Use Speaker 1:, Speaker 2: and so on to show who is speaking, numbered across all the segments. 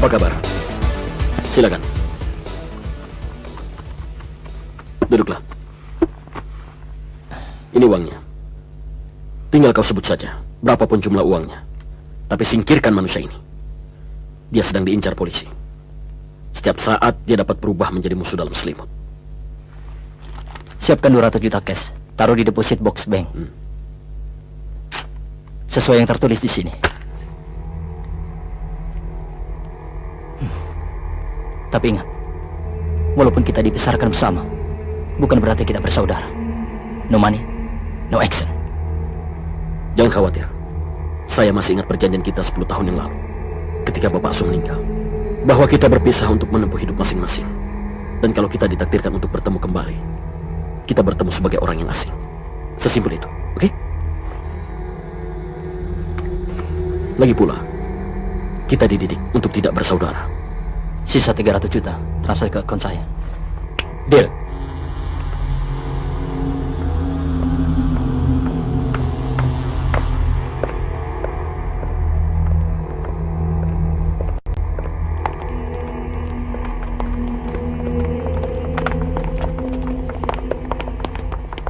Speaker 1: Apa kabar? Silakan. Duduklah. Ini uangnya. Tinggal kau sebut saja berapapun jumlah uangnya. Tapi singkirkan manusia ini. Dia sedang diincar polisi. Setiap saat dia dapat berubah menjadi musuh dalam selimut.
Speaker 2: Siapkan 200 juta cash. Taruh di deposit box bank. Sesuai yang tertulis di sini. Tapi ingat, walaupun kita dibesarkan bersama, bukan berarti kita bersaudara. No money, no action.
Speaker 1: Jangan khawatir. Saya masih ingat perjanjian kita 10 tahun yang lalu. Ketika Bapak Asu meninggal. Bahwa kita berpisah untuk menempuh hidup masing-masing. Dan kalau kita ditakdirkan untuk bertemu kembali, kita bertemu sebagai orang yang asing. Sesimpel itu, oke? Lagi pula, kita dididik untuk tidak bersaudara.
Speaker 2: Sisa 300 juta, transfer ke akun saya.
Speaker 1: Deal.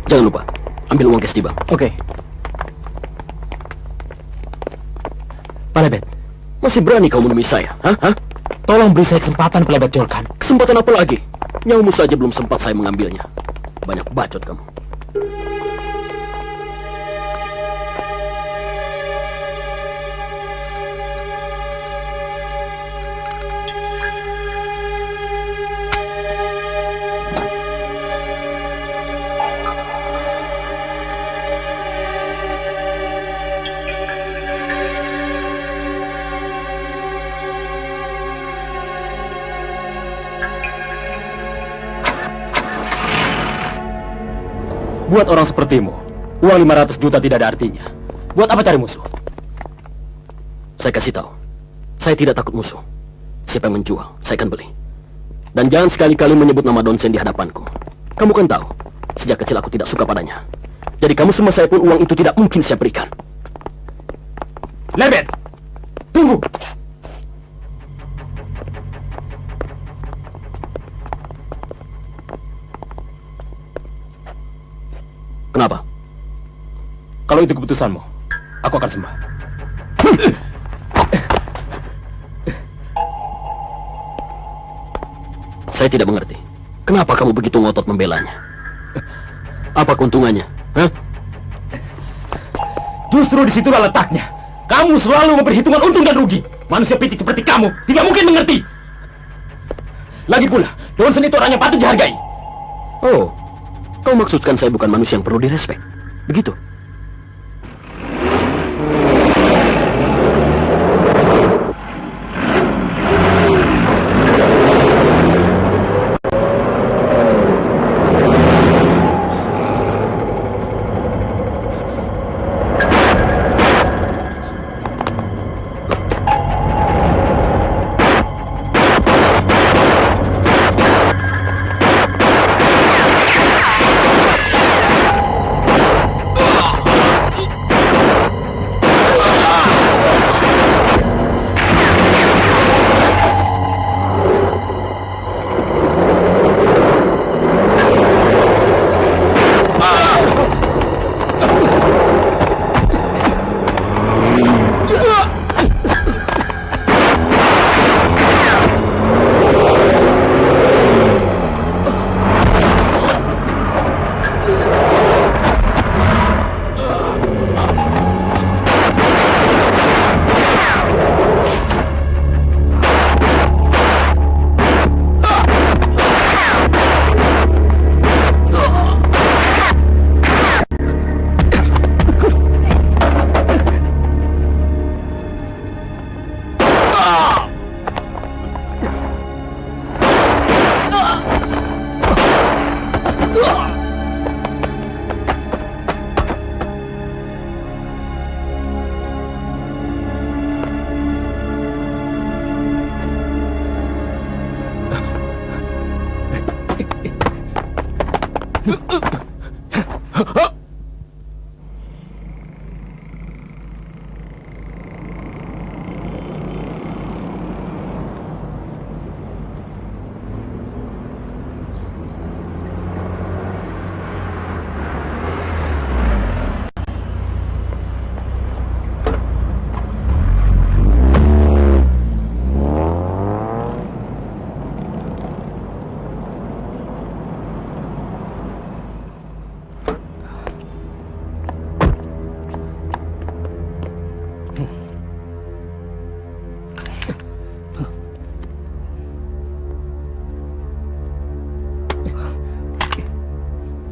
Speaker 1: Jangan lupa, ambil uang cash di bank.
Speaker 2: Oke. Pak Lebet,
Speaker 1: Masih berani kau menemui saya, hah?
Speaker 2: tolong beri saya kesempatan, Pak Lebet Jolkan.
Speaker 1: Kesempatan apa lagi? Nyawamu saja belum sempat saya mengambilnya. Banyak bacot kamu.
Speaker 2: Buat orang sepertimu, uang 500 juta tidak ada artinya. Buat apa cari musuh?
Speaker 1: Saya kasih tahu, saya tidak takut musuh. Siapa yang menjual, saya akan beli. Dan jangan sekali-kali menyebut nama Donsen di hadapanku. Kamu kan tahu, sejak kecil aku tidak suka padanya. Jadi kamu sama saya pun uang itu tidak mungkin saya berikan.
Speaker 2: Lebet, tunggu.
Speaker 1: Kenapa?
Speaker 2: Kalau itu keputusanmu, aku akan sembah.
Speaker 1: Saya tidak mengerti. Kenapa kamu begitu ngotot membelanya? Apa keuntungannya? Hah?
Speaker 2: Justru disitulah letaknya. Kamu selalu memperhitungkan untung dan rugi. Manusia picik seperti kamu tidak mungkin mengerti. Lagi pula, Donsen itu orang yang patut dihargai.
Speaker 1: Oh, kau maksudkan saya bukan manusia yang perlu direspek? Begitu?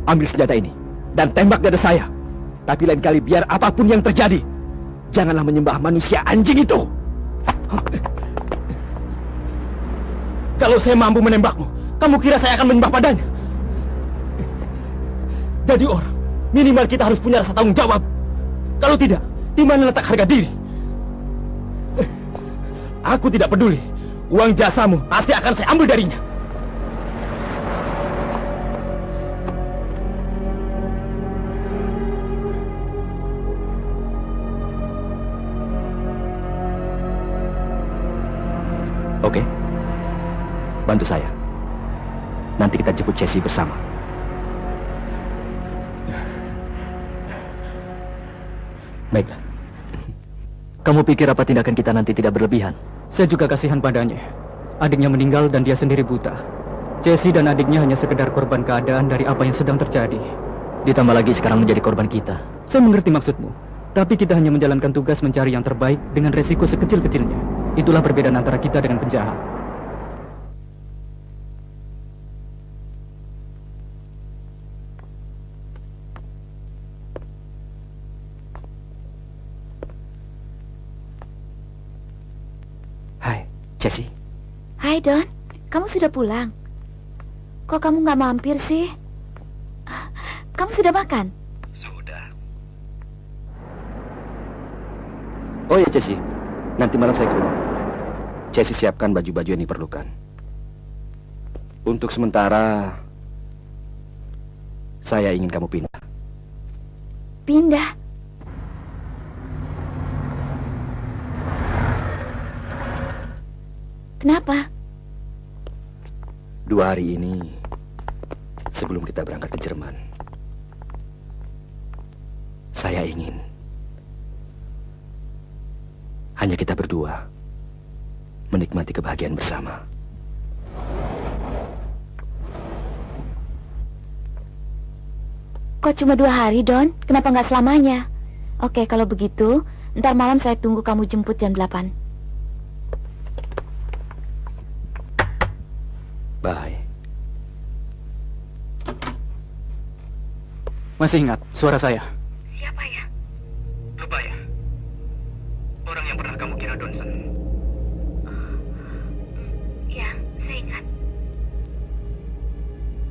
Speaker 3: ambil senjata ini dan tembak dada saya. Tapi lain kali biar apapun yang terjadi, janganlah menyembah manusia anjing itu.
Speaker 2: Kalau saya mampu menembakmu, kamu kira saya akan menyembah padanya? Jadi orang, minimal kita harus punya rasa tanggung jawab. Kalau tidak, di mana letak harga diri? Aku tidak peduli. Uang jasamu pasti akan saya ambil darinya.
Speaker 3: Oke, bantu saya. Nanti kita jemput Jesse bersama.
Speaker 4: Baiklah. Kamu pikir apa tindakan kita nanti tidak berlebihan? Saya juga kasihan padanya. Adiknya meninggal dan dia sendiri buta. Jesse dan adiknya hanya sekedar korban keadaan dari apa yang sedang terjadi. Ditambah lagi sekarang menjadi korban kita. Saya mengerti maksudmu. Tapi kita hanya menjalankan tugas mencari yang terbaik dengan resiko sekecil-kecilnya. Itulah perbedaan antara kita dengan penjahat.
Speaker 3: Hai, Jesse.
Speaker 5: Hai Don, kamu sudah pulang? Kok kamu nggak mampir sih? Kamu sudah makan?
Speaker 3: Sudah. Oh ya Jesse, nanti malam saya ke rumah. Jesse siapkan baju-baju yang diperlukan. Untuk sementara, saya ingin kamu pindah.
Speaker 5: Pindah? Kenapa?
Speaker 3: 2 hari ini, sebelum kita berangkat ke Jerman, saya ingin hanya kita berdua menikmati kebahagiaan bersama.
Speaker 5: Kok cuma 2 hari, Don? Kenapa nggak selamanya? Oke, kalau begitu, ntar malam saya tunggu kamu jemput jam 8.
Speaker 3: Bye.
Speaker 4: Masih ingat suara saya?
Speaker 5: Siapa ya?
Speaker 4: Lupa ya? Orang yang pernah kamu kira Donson.
Speaker 5: Ya, saya ingat.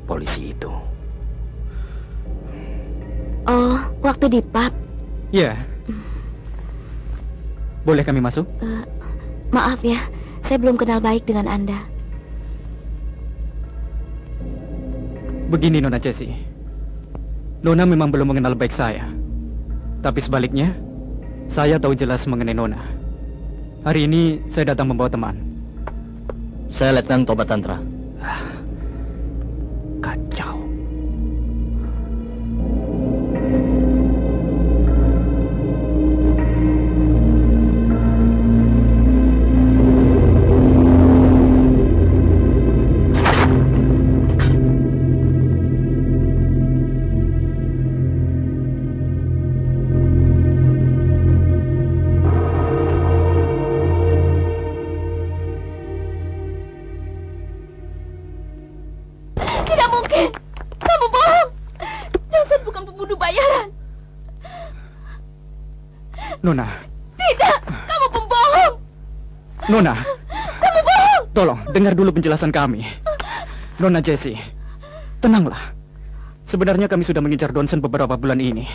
Speaker 3: Polisi itu.
Speaker 5: Oh, waktu di pub.
Speaker 4: Ya. Boleh kami masuk?
Speaker 5: Maaf ya, saya belum kenal baik dengan Anda.
Speaker 4: Begini Nona Jessie. Nona memang belum mengenal baik saya. Tapi sebaliknya, saya tahu jelas mengenai Nona. Hari ini saya datang membawa teman.
Speaker 6: Saya Letnan Toba Tantra.
Speaker 3: Kacau.
Speaker 4: Nona.
Speaker 5: Tidak, kamu pembohong.
Speaker 4: Nona.
Speaker 5: Kamu bohong.
Speaker 4: Tolong, dengar dulu penjelasan kami. Nona Jessie, tenanglah. Sebenarnya kami sudah mengincar Donson beberapa bulan ini.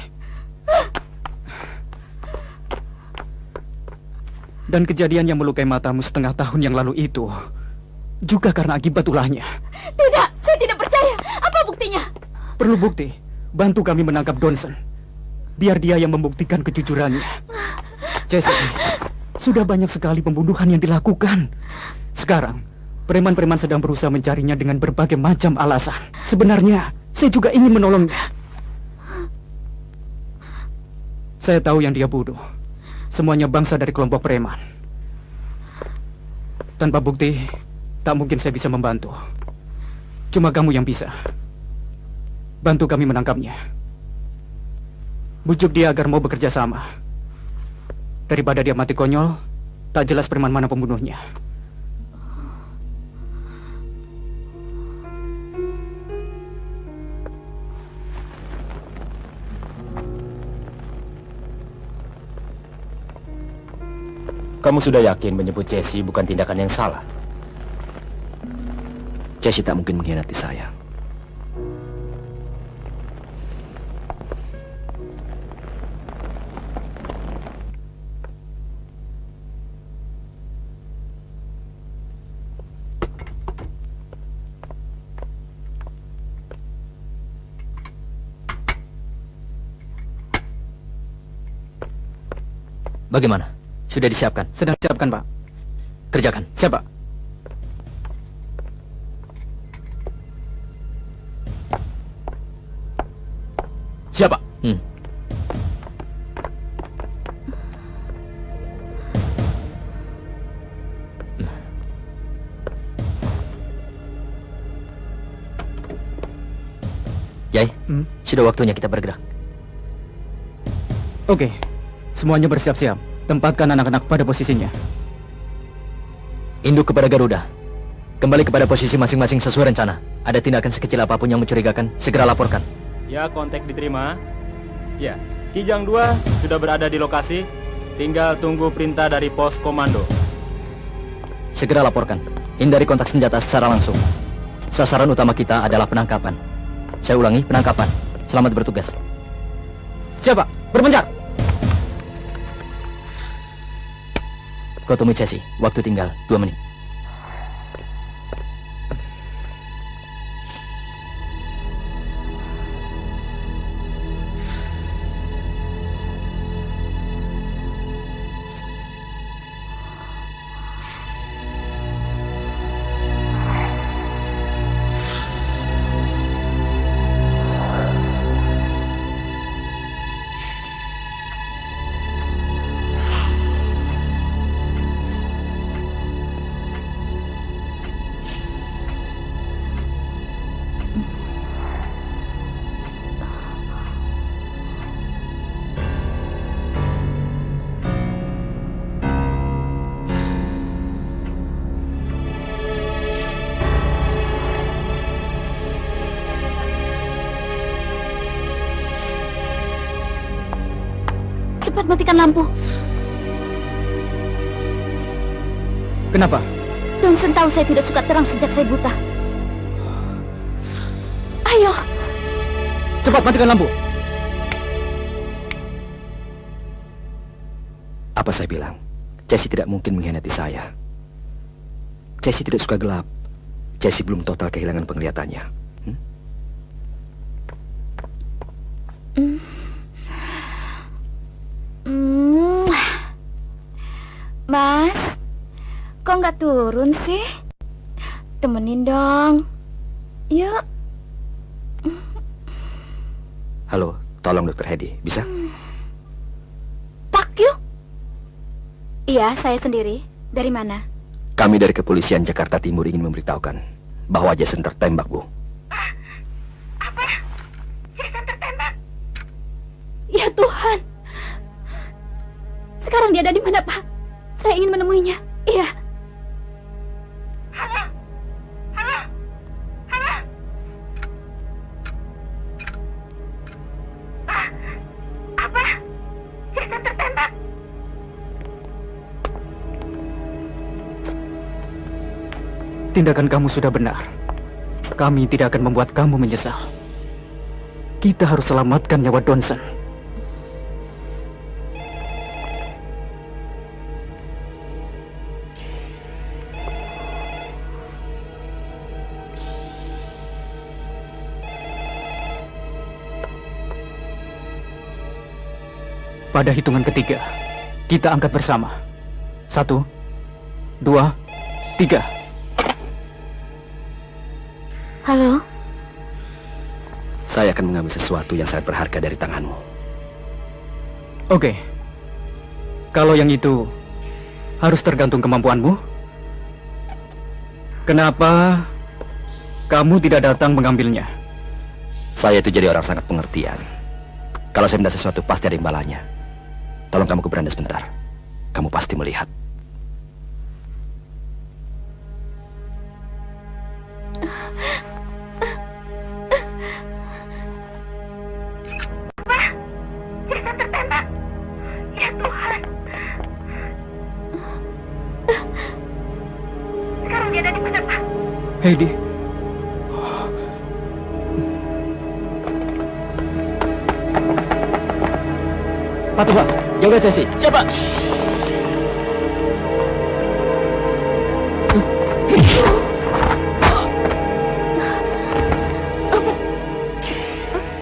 Speaker 4: Dan kejadian yang melukai matamu setengah tahun yang lalu itu juga karena akibat ulahnya.
Speaker 5: Tidak, saya tidak percaya. Apa buktinya?
Speaker 4: Perlu bukti. Bantu kami menangkap Donson. Biar dia yang membuktikan kejujurannya. Jessie, sudah banyak sekali pembunuhan yang dilakukan. Sekarang, preman-preman sedang berusaha mencarinya dengan berbagai macam alasan. Sebenarnya, saya juga ingin menolongnya. Saya tahu yang dia bunuh. Semuanya bangsa dari kelompok preman. Tanpa bukti, tak mungkin saya bisa membantu. Cuma kamu yang bisa. Bantu kami menangkapnya. Bujuk dia agar mau bekerja sama. Daripada dia mati konyol, tak jelas preman mana pembunuhnya.
Speaker 2: Kamu sudah yakin menyebut Jesse bukan tindakan yang salah?
Speaker 3: Jesse tak mungkin mengkhianati saya.
Speaker 6: Bagaimana? Sudah disiapkan?
Speaker 4: Sedang siapkan, Pak.
Speaker 6: Kerjakan.
Speaker 4: Siapa?
Speaker 2: Siapa?
Speaker 6: Yai, sudah waktunya kita bergerak.
Speaker 4: Oke. Semuanya bersiap-siap. Tempatkan anak-anak pada posisinya.
Speaker 6: Induk kepada Garuda. Kembali kepada posisi masing-masing sesuai rencana. Ada tindakan sekecil apapun yang mencurigakan, segera laporkan.
Speaker 7: Ya, kontak diterima. Ya, Kijang 2 sudah berada di lokasi. Tinggal tunggu perintah dari pos komando.
Speaker 6: Segera laporkan. Hindari kontak senjata secara langsung. Sasaran utama kita adalah penangkapan. Saya ulangi, penangkapan. Selamat bertugas.
Speaker 4: Siapa? Berpencar!
Speaker 6: Kau temui Jesse. Waktu tinggal 2 menit.
Speaker 5: Cepat matikan lampu.
Speaker 4: Kenapa?
Speaker 5: Johnson tahu saya tidak suka terang sejak saya buta. Ayo.
Speaker 4: Cepat matikan lampu.
Speaker 3: Apa saya bilang? Jesse tidak mungkin mengkhianati saya. Jesse tidak suka gelap. Jesse belum total kehilangan penglihatannya.
Speaker 5: Mas, kok nggak turun sih? Temenin dong. Yuk.
Speaker 3: Halo, tolong Dr. Hedi, bisa?
Speaker 5: Pak Yu? Iya, saya sendiri. Dari mana?
Speaker 3: Kami dari Kepolisian Jakarta Timur ingin memberitahukan bahwa Jason tertembak, Bu.
Speaker 5: Apa? Jason tertembak? Ya Tuhan. Sekarang dia ada di mana, Pak? Saya ingin menemuinya. Iya. Halo? Halo? Halo? Apa? Jason tertembak?
Speaker 4: Tindakan kamu sudah benar. Kami tidak akan membuat kamu menyesal. Kita harus selamatkan nyawa Johnson. Pada hitungan ketiga, kita angkat bersama. 1, 2, 3.
Speaker 5: Halo?
Speaker 3: Saya akan mengambil sesuatu yang sangat berharga dari tanganmu.
Speaker 4: Oke. Kalau yang itu harus tergantung kemampuanmu, kenapa kamu tidak datang mengambilnya?
Speaker 3: Saya itu jadi orang sangat pengertian. Kalau saya minta sesuatu, pasti ada imbalannya. Tolong kamu ke beranda sebentar. Kamu pasti melihat.
Speaker 5: Jason tertembak. Ya Tuhan.
Speaker 4: Heidi.
Speaker 6: Patuh, Pak. Jaga Cesi.
Speaker 1: Siapa?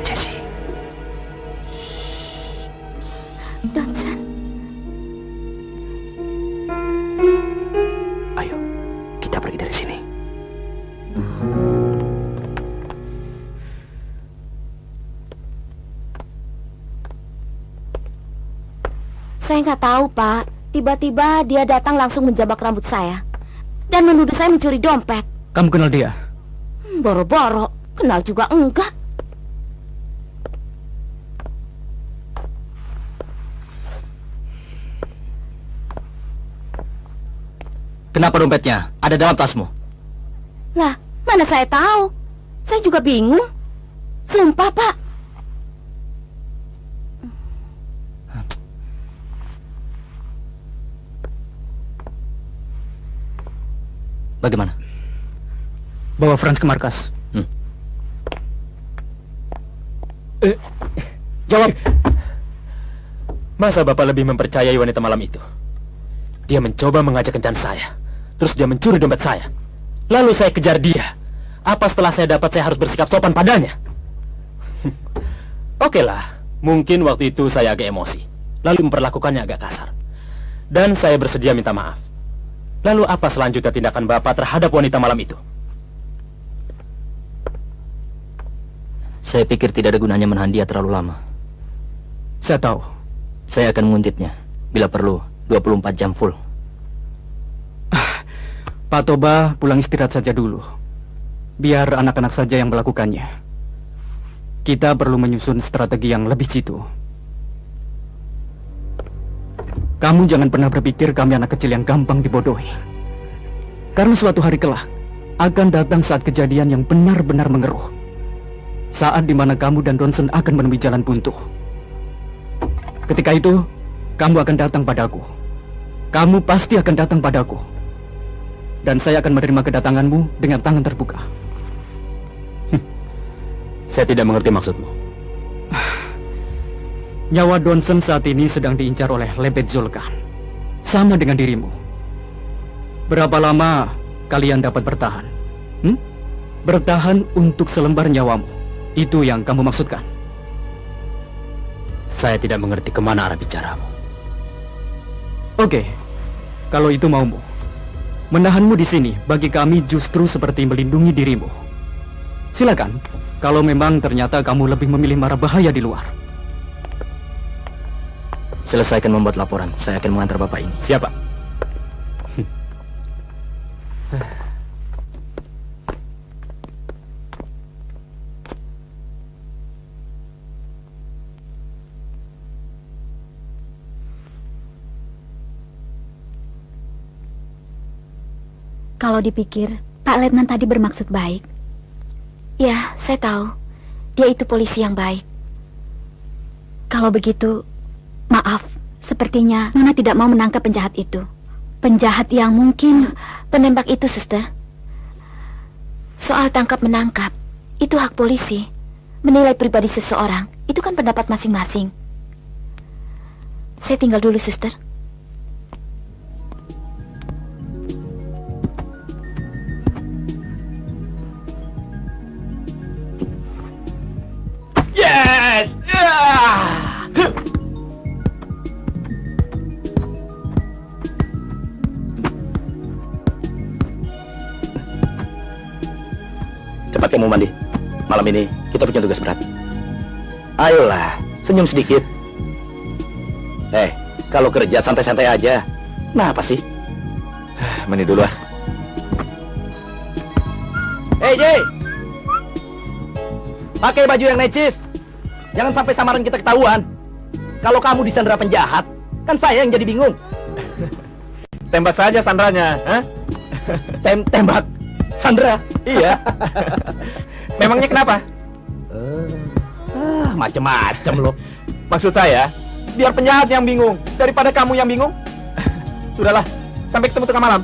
Speaker 6: Cesi.
Speaker 5: Donson.
Speaker 6: Ayo, kita pergi dari sini.
Speaker 5: Saya nggak tahu, Pak. Tiba-tiba dia datang langsung menjabak rambut saya dan menuduh saya mencuri dompet.
Speaker 4: Kamu kenal dia?
Speaker 5: Boro-boro, kenal juga enggak.
Speaker 6: Kenapa dompetnya ada dalam tasmu?
Speaker 5: Lah, mana saya tahu? Saya juga bingung. Sumpah, Pak.
Speaker 6: Bagaimana?
Speaker 4: Bawa Franz ke markas.
Speaker 2: Jawab. Masa Bapak lebih mempercayai wanita malam itu? Dia mencoba mengajak kencan saya. Terus dia mencuri dompet saya. Lalu saya kejar dia. Apa setelah saya dapat saya harus bersikap sopan padanya? Oke lah, mungkin waktu itu saya agak emosi. Lalu memperlakukannya agak kasar. Dan saya bersedia minta maaf. Lalu apa selanjutnya tindakan Bapak terhadap wanita malam itu?
Speaker 6: Saya pikir tidak ada gunanya menahan dia terlalu lama.
Speaker 4: Saya tahu.
Speaker 6: Saya akan menguntitnya. Bila perlu, 24 jam full.
Speaker 4: Pak Toba pulang istirahat saja dulu. Biar anak-anak saja yang melakukannya. Kita perlu menyusun strategi yang lebih jitu. Kamu jangan pernah berpikir kami anak kecil yang gampang dibodohi. Karena suatu hari kelak akan datang saat kejadian yang benar-benar mengeruh. Saat dimana kamu dan Donson akan menemui jalan buntu. Ketika itu, kamu akan datang padaku. Kamu pasti akan datang padaku. Dan saya akan menerima kedatanganmu dengan tangan terbuka.
Speaker 2: Saya tidak mengerti maksudmu.
Speaker 4: Nyawa Donson saat ini sedang diincar oleh Lebet Zulkan. Sama dengan dirimu. Berapa lama kalian dapat bertahan? Bertahan untuk selembar nyawamu. Itu yang kamu maksudkan?
Speaker 2: Saya tidak mengerti kemana arah bicaramu.
Speaker 4: Oke, kalau itu maumu. Menahanmu di sini bagi kami justru seperti melindungi dirimu. Silakan, kalau memang ternyata kamu lebih memilih mara bahaya di luar.
Speaker 6: Selesaikan membuat laporan. Saya akan mengantar Bapak ini.
Speaker 2: Siapa?
Speaker 5: Kalau dipikir, Pak Letnan tadi bermaksud baik. Ya, saya tahu. Dia itu polisi yang baik. Kalau begitu, maaf. Sepertinya Nona tidak mau menangkap penjahat itu. Penjahat yang mungkin penembak itu, Suster. Soal tangkap-menangkap, itu hak polisi. Menilai pribadi seseorang, itu kan pendapat masing-masing. Saya tinggal dulu, Suster.
Speaker 2: Yes!
Speaker 6: Cepat kamu mandi. Malam ini kita punya tugas berat. Ayolah, senyum sedikit. Kalau kerja santai-santai aja. Kenapa sih? Mandi dulu ah. Jay! Pakai baju yang necis. Jangan sampai samaran kita ketahuan. Kalau kamu disandera penjahat, kan saya yang jadi bingung.
Speaker 2: Tembak saja sandranya, ha?
Speaker 6: Tembak? Sandra?
Speaker 2: Iya. Memangnya kenapa?
Speaker 6: Macem-macem loh.
Speaker 2: Maksud saya, biar penjahat yang bingung daripada kamu yang bingung. Sudahlah, sampai ketemu tengah malam.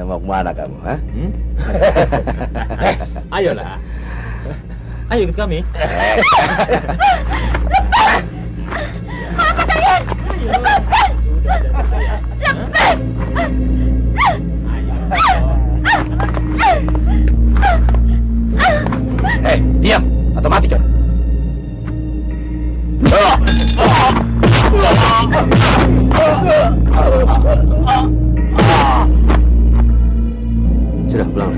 Speaker 8: Mau kemana kamu, ha?
Speaker 7: Ayolah. Ayo ikut kami.
Speaker 8: Diam atau mati kamu.
Speaker 3: Sudah pulang.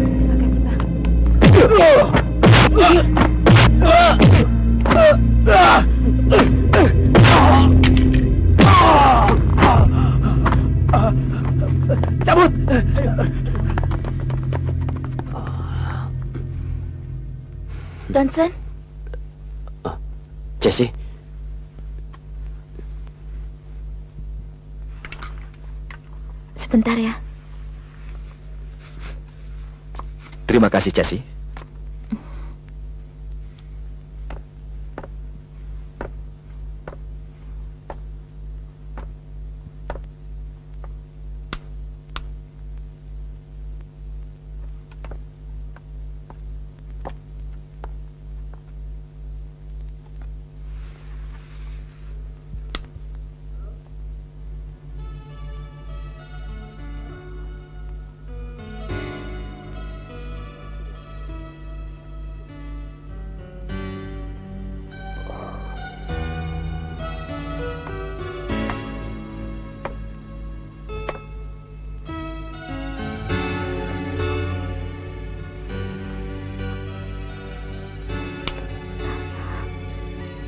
Speaker 8: Cabut.
Speaker 5: Johnson,
Speaker 3: Jesse,
Speaker 5: sebentar ya.
Speaker 3: terima kasih Jesse.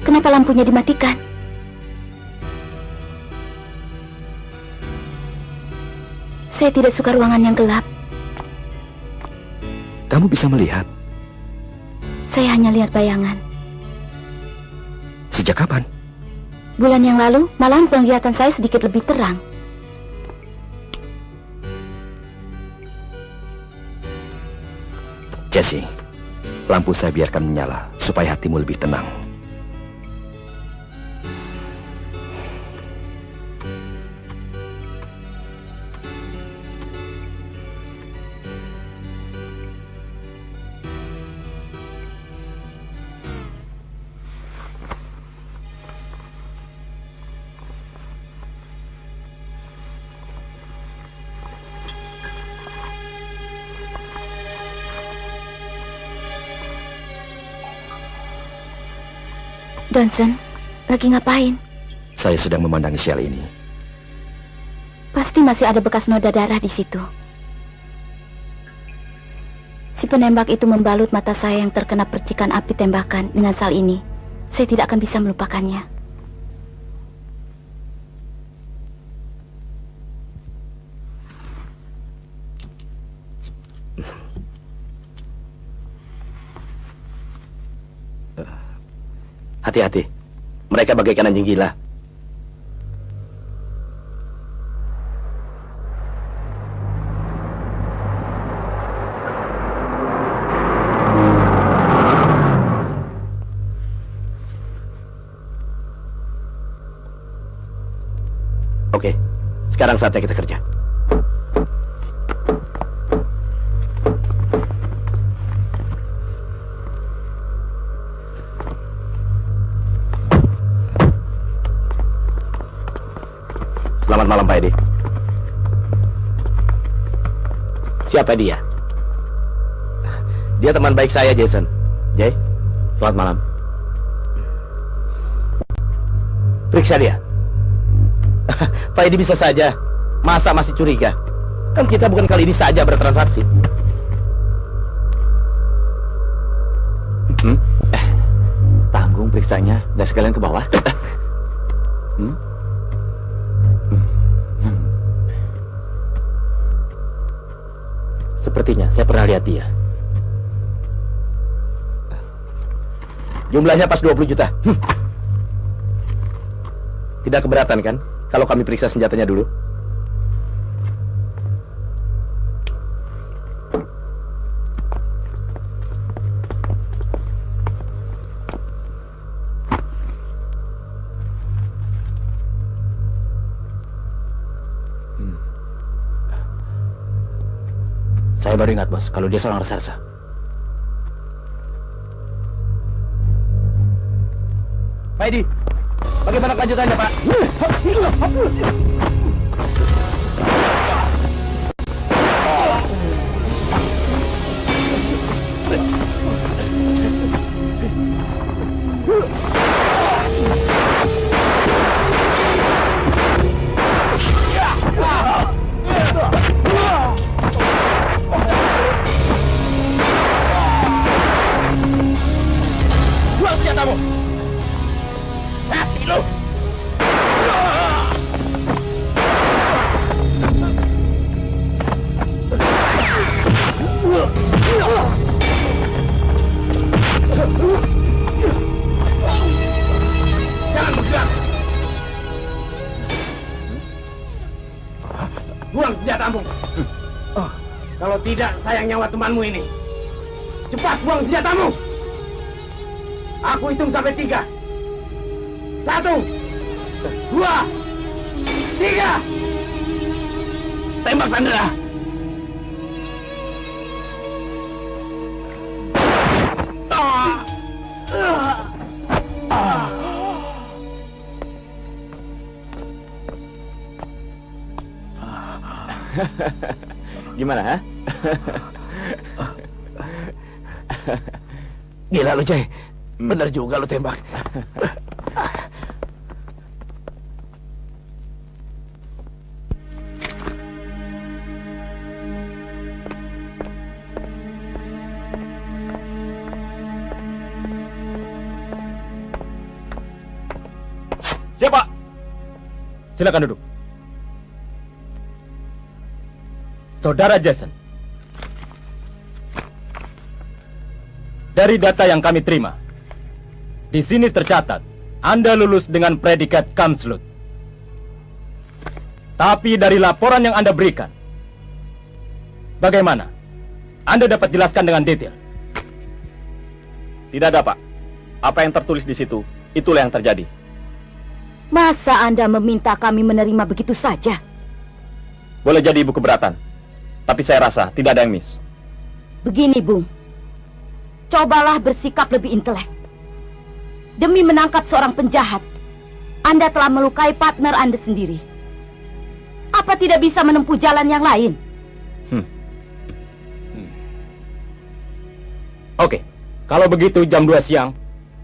Speaker 5: Kenapa lampunya dimatikan? Saya tidak suka ruangan yang gelap.
Speaker 3: Kamu bisa melihat?
Speaker 5: Saya hanya lihat bayangan.
Speaker 3: Sejak kapan?
Speaker 5: Bulan yang lalu, malahan penglihatan saya sedikit lebih terang.
Speaker 3: Jesse, lampu saya biarkan menyala supaya hatimu lebih tenang.
Speaker 5: Johnson, lagi ngapain?
Speaker 3: Saya sedang memandangi sel ini.
Speaker 5: Pasti masih ada bekas noda darah di situ. Si penembak itu membalut mata saya yang terkena percikan api tembakan dengan sal ini. Saya tidak akan bisa melupakannya.
Speaker 8: Hati-hati. Mereka bagaikan anjing gila. Oke, sekarang saatnya kita kerja. Selamat malam, Pak Edi. Siapa dia? Dia teman baik saya, Jason. Jay, selamat malam. Periksa dia. Pak Edi bisa saja. Masa masih curiga? Kan kita bukan kali ini saja bertransaksi. Tanggung periksanya dan sekalian ke bawah.
Speaker 1: Sepertinya saya pernah lihat dia.
Speaker 8: Jumlahnya pas 20 juta. Tidak keberatan kan kalau kami periksa senjatanya dulu?
Speaker 2: Saya baru ingat, Bos, kalau dia seorang reserse.
Speaker 8: Pak Edi, bagaimana kelanjutannya, Pak? Buang senjatamu! Mati lu! Jangan bergerak! Buang senjatamu! Oh, kalau tidak, sayang nyawa temanmu ini. Cepat buang senjatamu! Aku hitung sampai 3. 1, 2, 3. Tembak, Sandra.
Speaker 3: Gimana, ha?
Speaker 8: Gila lu, Jay. Bener juga lu tembak.
Speaker 2: Siapa? Silakan duduk. Saudara Jason. Dari data yang kami terima, di sini tercatat Anda lulus dengan predikat Kamslut. Tapi dari laporan yang Anda berikan, bagaimana? Anda dapat jelaskan dengan detail?
Speaker 3: Tidak ada, Pak. Apa yang tertulis di situ, itulah yang terjadi.
Speaker 5: Masa Anda meminta kami menerima begitu saja?
Speaker 3: Boleh jadi Ibu keberatan, tapi saya rasa tidak ada yang miss.
Speaker 5: Begini, Bung. Cobalah bersikap lebih intelek. Demi menangkap seorang penjahat, Anda telah melukai partner Anda sendiri. Apa tidak bisa menempuh jalan yang lain?
Speaker 2: Oke, kalau begitu jam 2 siang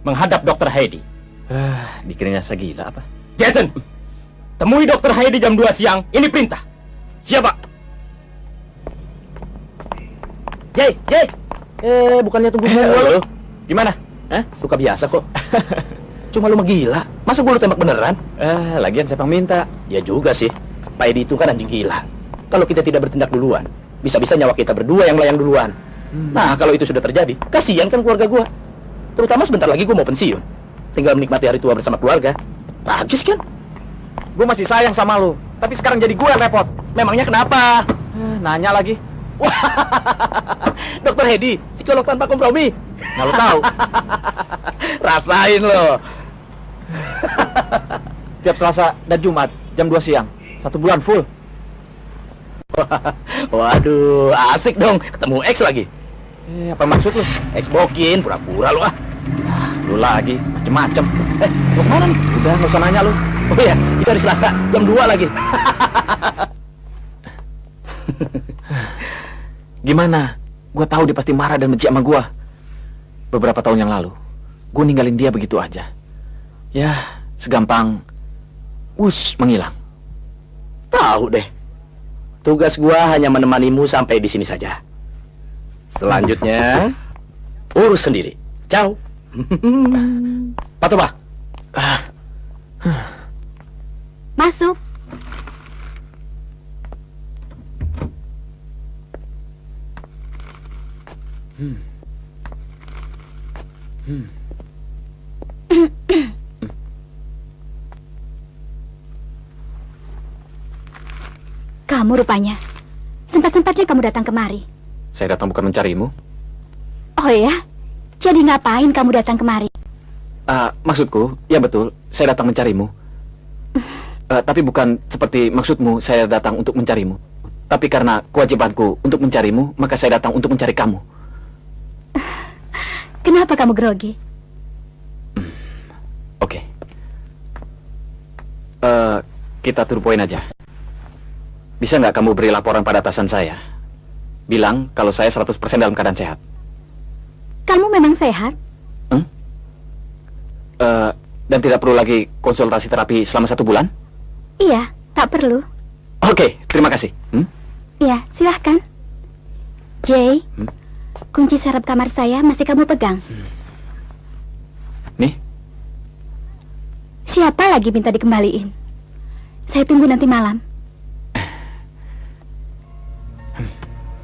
Speaker 2: menghadap Dr. Heidi.
Speaker 3: Dikiranya saya gila apa?
Speaker 2: Jason, temui Dr. Heidi jam 2 siang. Ini perintah.
Speaker 3: Siapa?
Speaker 8: Jay! Bukannya tunggu gua lu.
Speaker 3: Gimana?
Speaker 8: Luka biasa kok. Cuma lu mah gila. Masa gua lu tembak beneran?
Speaker 3: Lagian siapa yang minta?
Speaker 8: Ya juga sih. Pak Edi itu kan anjing gila. Kalau kita tidak bertindak duluan, bisa-bisa nyawa kita berdua yang melayang duluan. Nah, kalau itu sudah terjadi, kasihan kan keluarga gua. Terutama sebentar lagi gua mau pensiun. Tinggal menikmati hari tua bersama keluarga. Tragis kan?
Speaker 3: Gue masih sayang sama lu, tapi sekarang jadi gue yang repot.
Speaker 8: Memangnya kenapa?
Speaker 3: Nanya lagi.
Speaker 8: Wah, Dokter Hedi, psikolog tanpa kompromi.
Speaker 3: Nggak lu tahu.
Speaker 8: Rasain lo.
Speaker 3: Setiap Selasa dan Jumat jam 2 siang, 1 bulan full.
Speaker 8: Waduh, asik dong. Ketemu X lagi.
Speaker 3: Apa maksud lu?
Speaker 8: X bokin, pura-pura lu ah.
Speaker 3: Lu lagi, macem-macem.
Speaker 8: Mau kemana nih?
Speaker 3: Udah, nggak usah nanya lu.
Speaker 8: Oh iya, itu hari Selasa, jam 2 lagi.
Speaker 3: Gimana? Gue tahu dia pasti marah dan benci sama gue. Beberapa tahun yang lalu, gue ninggalin dia begitu aja. Ya, segampang menghilang.
Speaker 8: Tahu deh. Tugas gue hanya menemanimu sampai di sini saja. Selanjutnya, urus sendiri. Ciao.
Speaker 3: Patoba.
Speaker 5: Masuk. Kamu rupanya. Sempat-sempatnya kamu datang kemari.
Speaker 3: Saya datang bukan mencarimu.
Speaker 5: Oh ya? Jadi ngapain kamu datang kemari?
Speaker 3: Maksudku, ya betul, saya datang mencarimu. Tapi bukan seperti maksudmu, saya datang untuk mencarimu. Tapi karena kewajibanku untuk mencarimu, maka saya datang untuk mencari kamu.
Speaker 5: Kenapa kamu grogi?
Speaker 3: Oke. Kita to the point aja. Bisa nggak kamu beri laporan pada atasan saya? Bilang kalau saya 100% dalam keadaan sehat.
Speaker 5: Kamu memang sehat?
Speaker 3: Dan tidak perlu lagi konsultasi terapi selama 1 bulan?
Speaker 5: Iya, tak perlu.
Speaker 3: Oke, terima kasih.
Speaker 5: Iya, silahkan. Jay, kunci serep kamar saya masih kamu pegang.
Speaker 3: Nih.
Speaker 5: Siapa lagi minta dikembaliin? Saya tunggu nanti malam.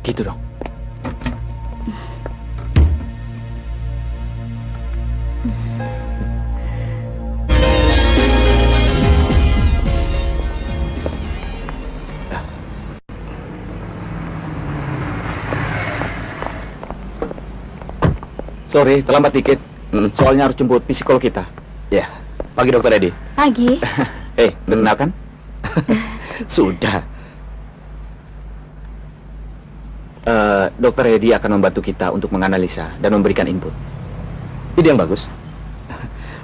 Speaker 3: Gitu dong. Sorry, terlambat dikit. Soalnya harus jemput psikolog kita.
Speaker 8: Ya, pagi Dokter Edi.
Speaker 5: Pagi.
Speaker 3: Kenalkan?
Speaker 8: Sudah.
Speaker 3: Dokter Edi akan membantu kita untuk menganalisa dan memberikan input.
Speaker 8: Ide yang bagus.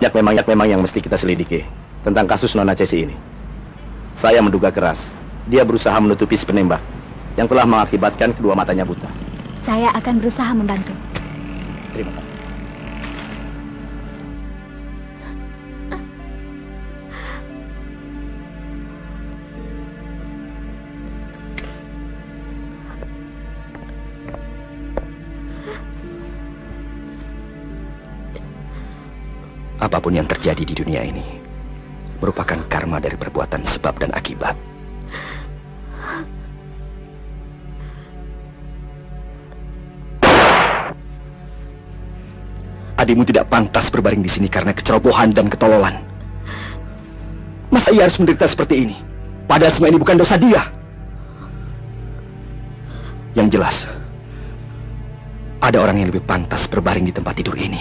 Speaker 8: Memang yang mesti kita selidiki tentang kasus Nona Cesi ini. Saya menduga keras dia berusaha menutupi si penembak yang telah mengakibatkan kedua matanya buta.
Speaker 5: Saya akan berusaha membantu.
Speaker 8: Terima kasih.
Speaker 9: Apapun yang terjadi di dunia ini merupakan karma dari perbuatan sebab dan akibat. Adikmu tidak pantas berbaring di sini karena kecerobohan dan ketololan. Masa ia harus menderita seperti ini? Padahal semua ini bukan dosa dia. Yang jelas, ada orang yang lebih pantas berbaring di tempat tidur ini.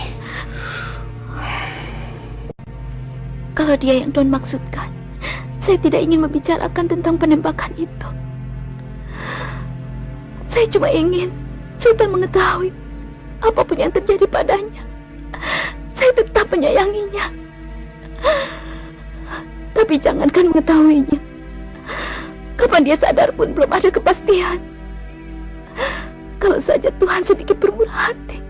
Speaker 5: Kalau dia yang Don maksudkan, saya tidak ingin membicarakan tentang penembakan itu. Saya cuma ingin Sultan mengetahui apapun yang terjadi padanya, saya tetap menyayanginya. Tapi jangankan mengetahuinya, kapan dia sadar pun belum ada kepastian. Kalau saja Tuhan sedikit bermurah hati.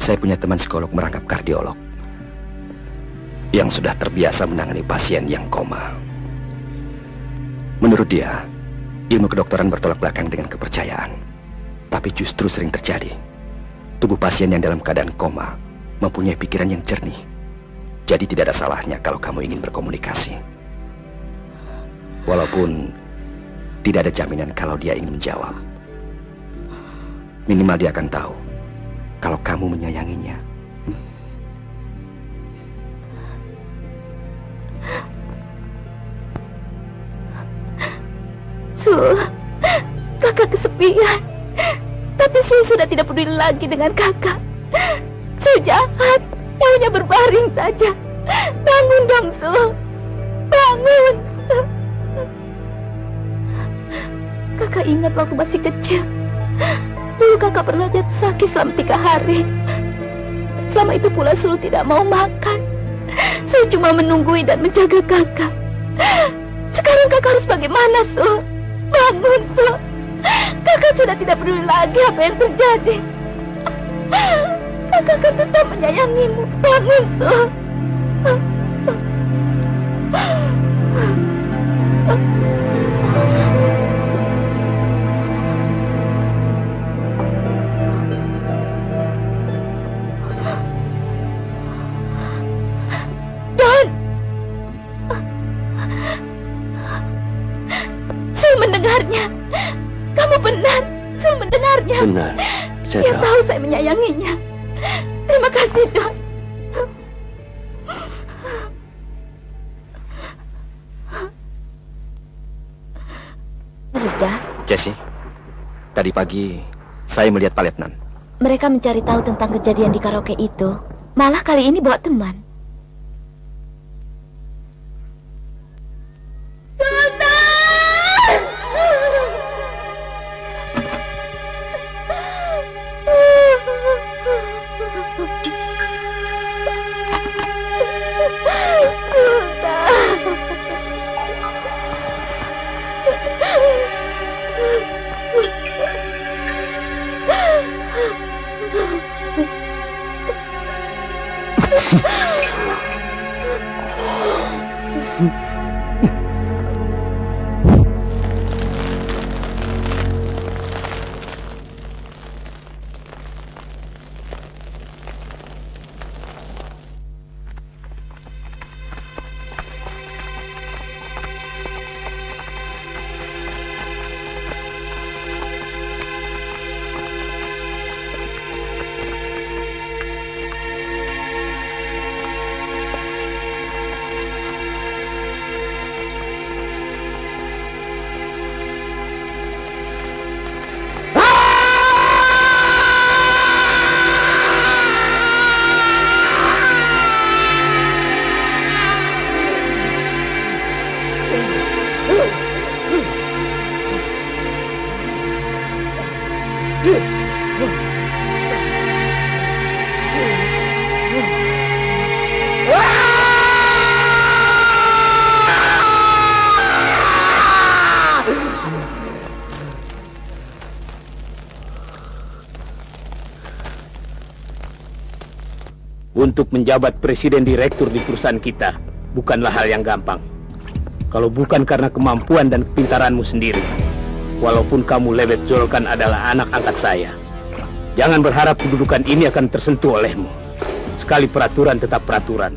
Speaker 9: Saya punya teman psikolog merangkap kardiolog yang sudah terbiasa menangani pasien yang koma. Menurut dia, ilmu kedokteran bertolak belakang dengan kepercayaan. Tapi justru sering terjadi tubuh pasien yang dalam keadaan koma mempunyai pikiran yang jernih. Jadi tidak ada salahnya kalau kamu ingin berkomunikasi. Walaupun tidak ada jaminan kalau dia ingin menjawab. Minimal dia akan tahu kalau kamu menyayanginya.
Speaker 5: Sul, kakak kesepian. Tapi Sul sudah tidak peduli lagi dengan kakak. Sul jahat, maunya berbaring saja. Bangun dong, Sul. Bangun. Kakak ingat waktu masih kecil. Dulu kakak pernah jatuh sakit selama 3 hari. Selama itu pula Sul tidak mau makan. Sul cuma menunggui dan menjaga kakak. Sekarang kakak harus bagaimana, Sul? Bangun, Sul. Kakak sudah tidak peduli lagi apa yang terjadi. Kakak akan tetap menyayangimu. Bangun, Sul. Don! Sul mendengarnya. Kamu benar. Sul mendengarnya.
Speaker 8: Benar.
Speaker 5: Dia tahu saya menyayanginya. Terima kasih, Don. Sudah.
Speaker 9: Jesse, tadi pagi saya melihat Pak Letnan.
Speaker 5: Mereka mencari tahu tentang kejadian di karaoke itu. Malah kali ini bawa teman. Sultan!
Speaker 10: Untuk menjabat presiden direktur di perusahaan kita bukanlah hal yang gampang. Kalau bukan karena kemampuan dan kepintaranmu sendiri, walaupun kamu Lebet Jolkan adalah anak angkat saya, jangan berharap kedudukan ini akan tersentuh olehmu. Sekali peraturan tetap peraturan,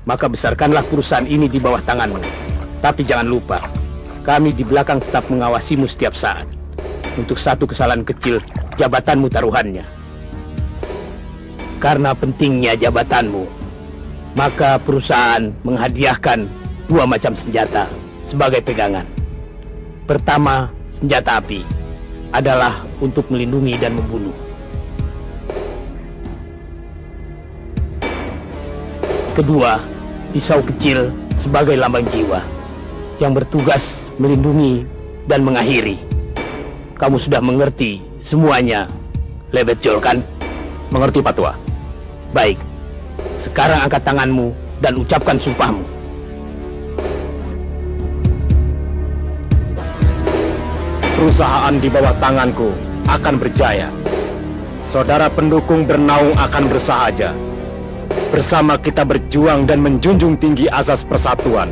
Speaker 10: maka besarkanlah perusahaan ini di bawah tanganmu. Tapi jangan lupa, kami di belakang tetap mengawasimu setiap saat. Untuk satu kesalahan kecil, jabatanmu taruhannya. Karena pentingnya jabatanmu, maka perusahaan menghadiahkan 2 macam senjata sebagai pegangan. Pertama, senjata api adalah untuk melindungi dan membunuh. Kedua, pisau kecil sebagai lambang jiwa yang bertugas melindungi dan mengakhiri. Kamu sudah mengerti semuanya, Lebet Jolkan?
Speaker 8: Mengerti, Pak Tua.
Speaker 10: Baik, sekarang angkat tanganmu dan ucapkan sumpahmu.
Speaker 7: Perusahaan di bawah tanganku akan berjaya. Saudara pendukung bernaung akan bersahaja. Bersama kita berjuang dan menjunjung tinggi asas persatuan.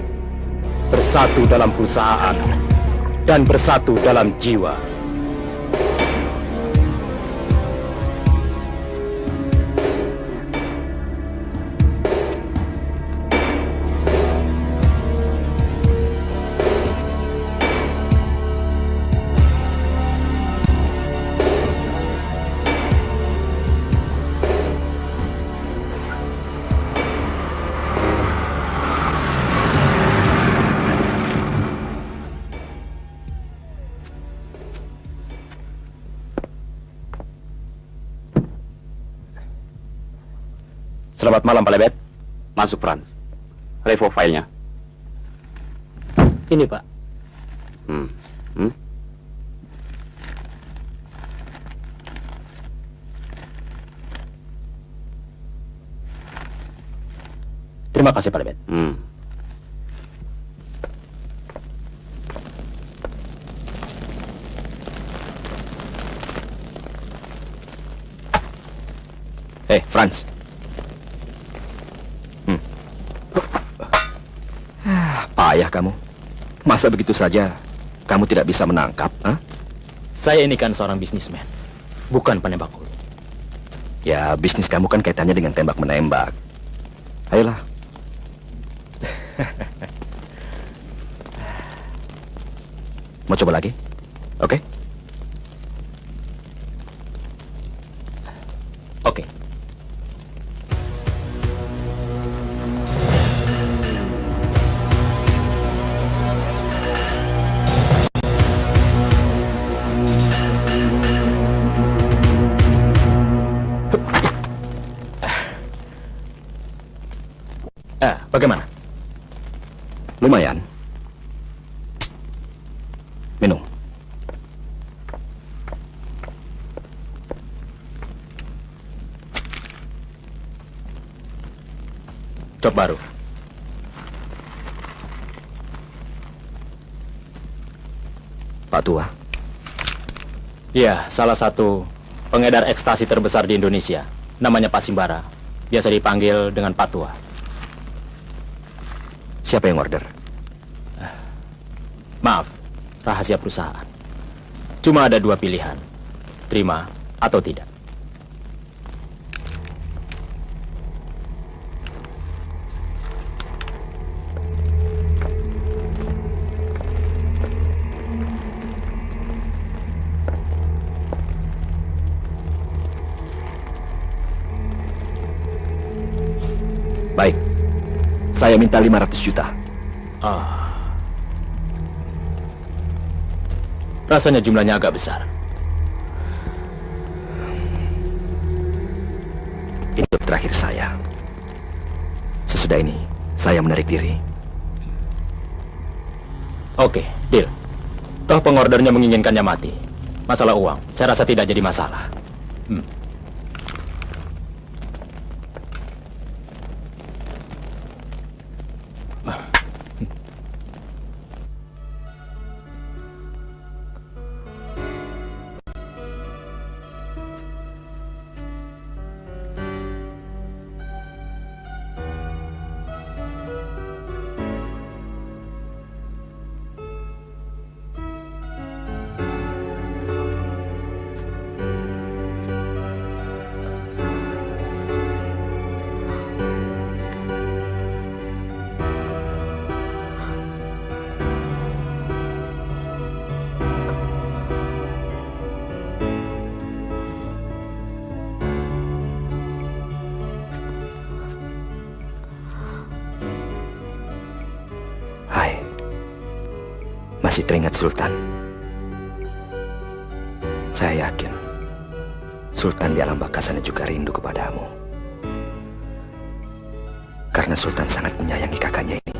Speaker 7: Bersatu dalam perusahaan dan bersatu dalam jiwa.
Speaker 8: Selamat malam, Pak Lebet.
Speaker 11: Masuk, Franz. Revo filenya.
Speaker 10: Ini, Pak.
Speaker 8: Terima kasih, Pak Lebet. Franz. Payah kamu. Masa begitu saja kamu tidak bisa menangkap?
Speaker 2: Saya ini kan seorang bisnismen, bukan penembak hulu.
Speaker 9: Ya, bisnis kamu kan kaitannya dengan tembak-menembak. Ayolah. Mau coba lagi? Oke?
Speaker 2: Oke.
Speaker 8: Bagaimana?
Speaker 9: Lumayan. Minum.
Speaker 2: Job baru.
Speaker 9: Pak Tua.
Speaker 2: Iya, salah satu pengedar ekstasi terbesar di Indonesia. Namanya Pak Simbara. Biasa dipanggil dengan Pak Tua.
Speaker 9: Siapa yang order?
Speaker 2: Maaf, rahasia perusahaan. Cuma ada 2 pilihan. Terima atau tidak.
Speaker 9: Baik. Saya minta 500 juta.
Speaker 2: Rasanya jumlahnya agak besar.
Speaker 9: Ini job terakhir saya. Sesudah ini, saya menarik diri.
Speaker 2: Oke, deal. Toh pengordernya menginginkannya mati. Masalah uang, saya rasa tidak jadi masalah.
Speaker 9: Masih teringat Sultan? Saya yakin Sultan di alam baka sana juga rindu kepadamu. Karena Sultan sangat menyayangi kakaknya ini.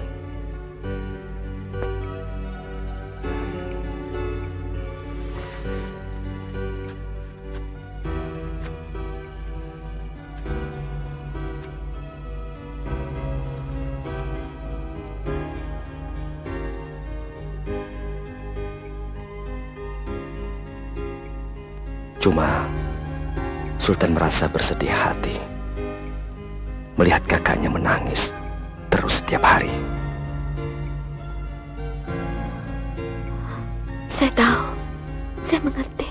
Speaker 9: Cuma Sultan merasa bersedih hati melihat kakaknya menangis terus setiap hari.
Speaker 5: Saya tahu, saya mengerti.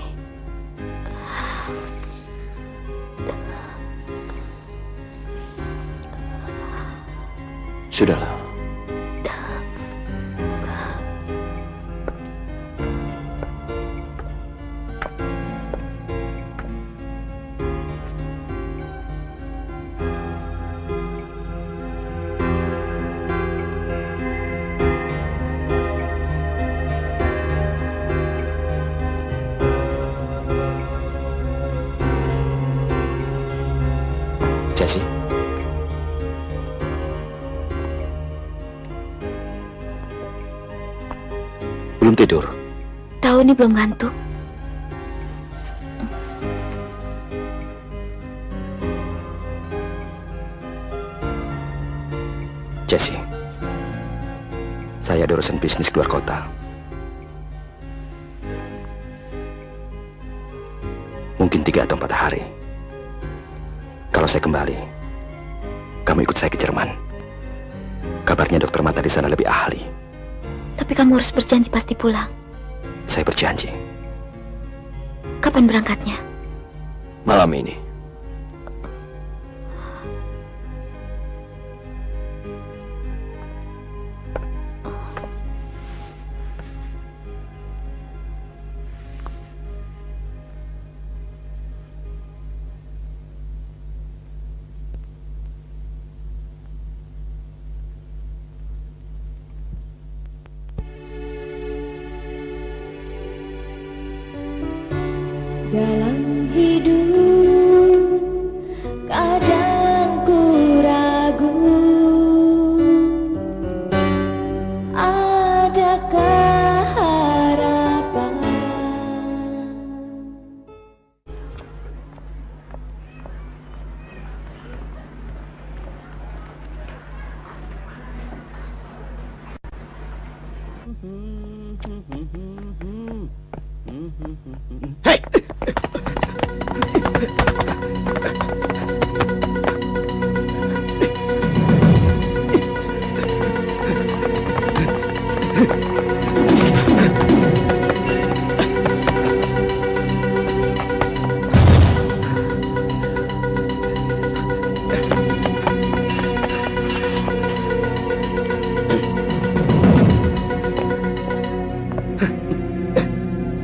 Speaker 3: Sudahlah.
Speaker 9: Jesse, belum tidur?
Speaker 5: Tahu ini belum ngantuk.
Speaker 9: Jesse, saya ada urusan bisnis keluar kota. Mungkin 3 atau 4 hari. Kalau saya kembali, kamu ikut saya ke Jerman. Kabarnya dokter mata di sana lebih ahli.
Speaker 5: Tapi kamu harus berjanji pasti pulang.
Speaker 9: Saya berjanji.
Speaker 5: Kapan berangkatnya?
Speaker 3: Malam ini.
Speaker 12: Dalam hidup kadang ku ragu, adakah harapan?
Speaker 8: Hei!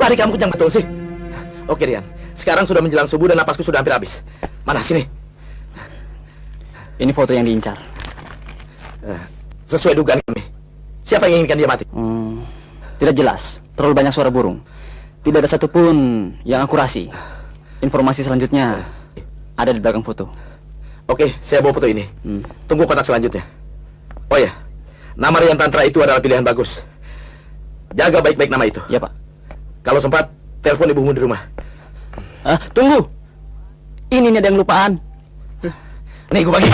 Speaker 8: Lari kamu kencang betul sih. Oke, Rian. Sekarang sudah menjelang subuh dan napasku sudah hampir habis. Mana sini?
Speaker 6: Ini foto yang diincar.
Speaker 8: Sesuai dugaan kami. Siapa yang inginkan dia mati?
Speaker 6: Tidak jelas. Terlalu banyak suara burung. Tidak ada satupun yang akurasi. Informasi selanjutnya ada di belakang foto.
Speaker 8: Oke, saya bawa foto ini. Tunggu kotak selanjutnya. Oh ya, nama Rian Tantra itu adalah pilihan bagus. Jaga baik-baik nama itu.
Speaker 6: Ya, Pak.
Speaker 8: Kalau sempat, telepon ibumu di rumah.
Speaker 6: Tunggu. Ini ada yang lupaan.
Speaker 8: Nih, gue bagi.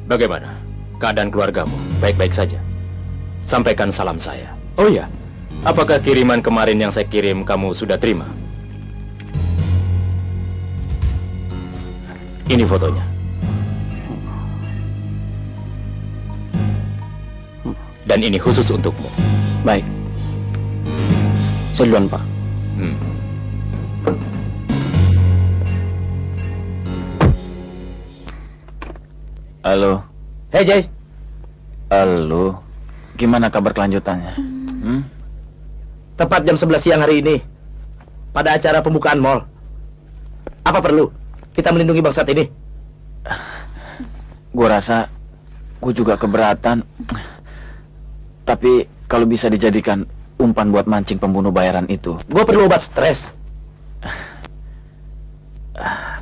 Speaker 2: Bagaimana keadaan keluargamu? Baik-baik saja? Sampaikan salam saya. Oh iya, apakah kiriman kemarin yang saya kirim kamu sudah terima? Ini fotonya. Dan ini khusus untukmu.
Speaker 6: Baik. Saya duluan, Pak.
Speaker 3: Halo.
Speaker 8: Hei, Jay.
Speaker 3: Halo. Gimana kabar kelanjutannya?
Speaker 8: Tepat jam 11 siang hari ini, pada acara pembukaan mall. Apa perlu kita melindungi bangsat ini?
Speaker 3: Gua rasa gua juga keberatan. Tapi kalau bisa dijadikan umpan buat mancing pembunuh bayaran itu,
Speaker 8: Gue perlu obat stres.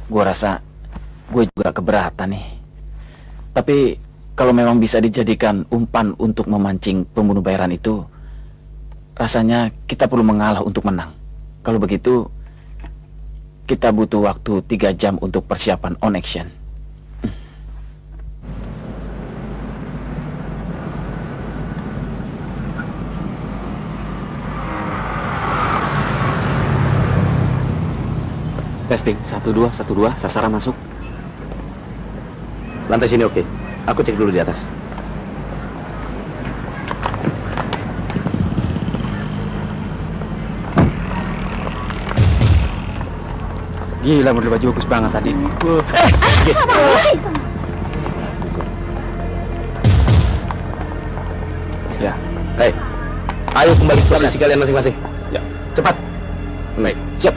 Speaker 3: gue rasa gue juga keberatan nih. Tapi kalau memang bisa dijadikan umpan untuk memancing pembunuh bayaran itu, rasanya kita perlu mengalah untuk menang. Kalau begitu, kita butuh waktu 3 jam untuk persiapan on action.
Speaker 11: Testing, 1-2, 1-2, sasaran masuk.
Speaker 8: Lantai sini oke. Aku cek dulu di atas.
Speaker 11: Gila, model baju bagus banget tadi.
Speaker 8: Ya. Hei, ayo kembali ke posisi kalian masing-masing. Ya, cepat. Baik, siap.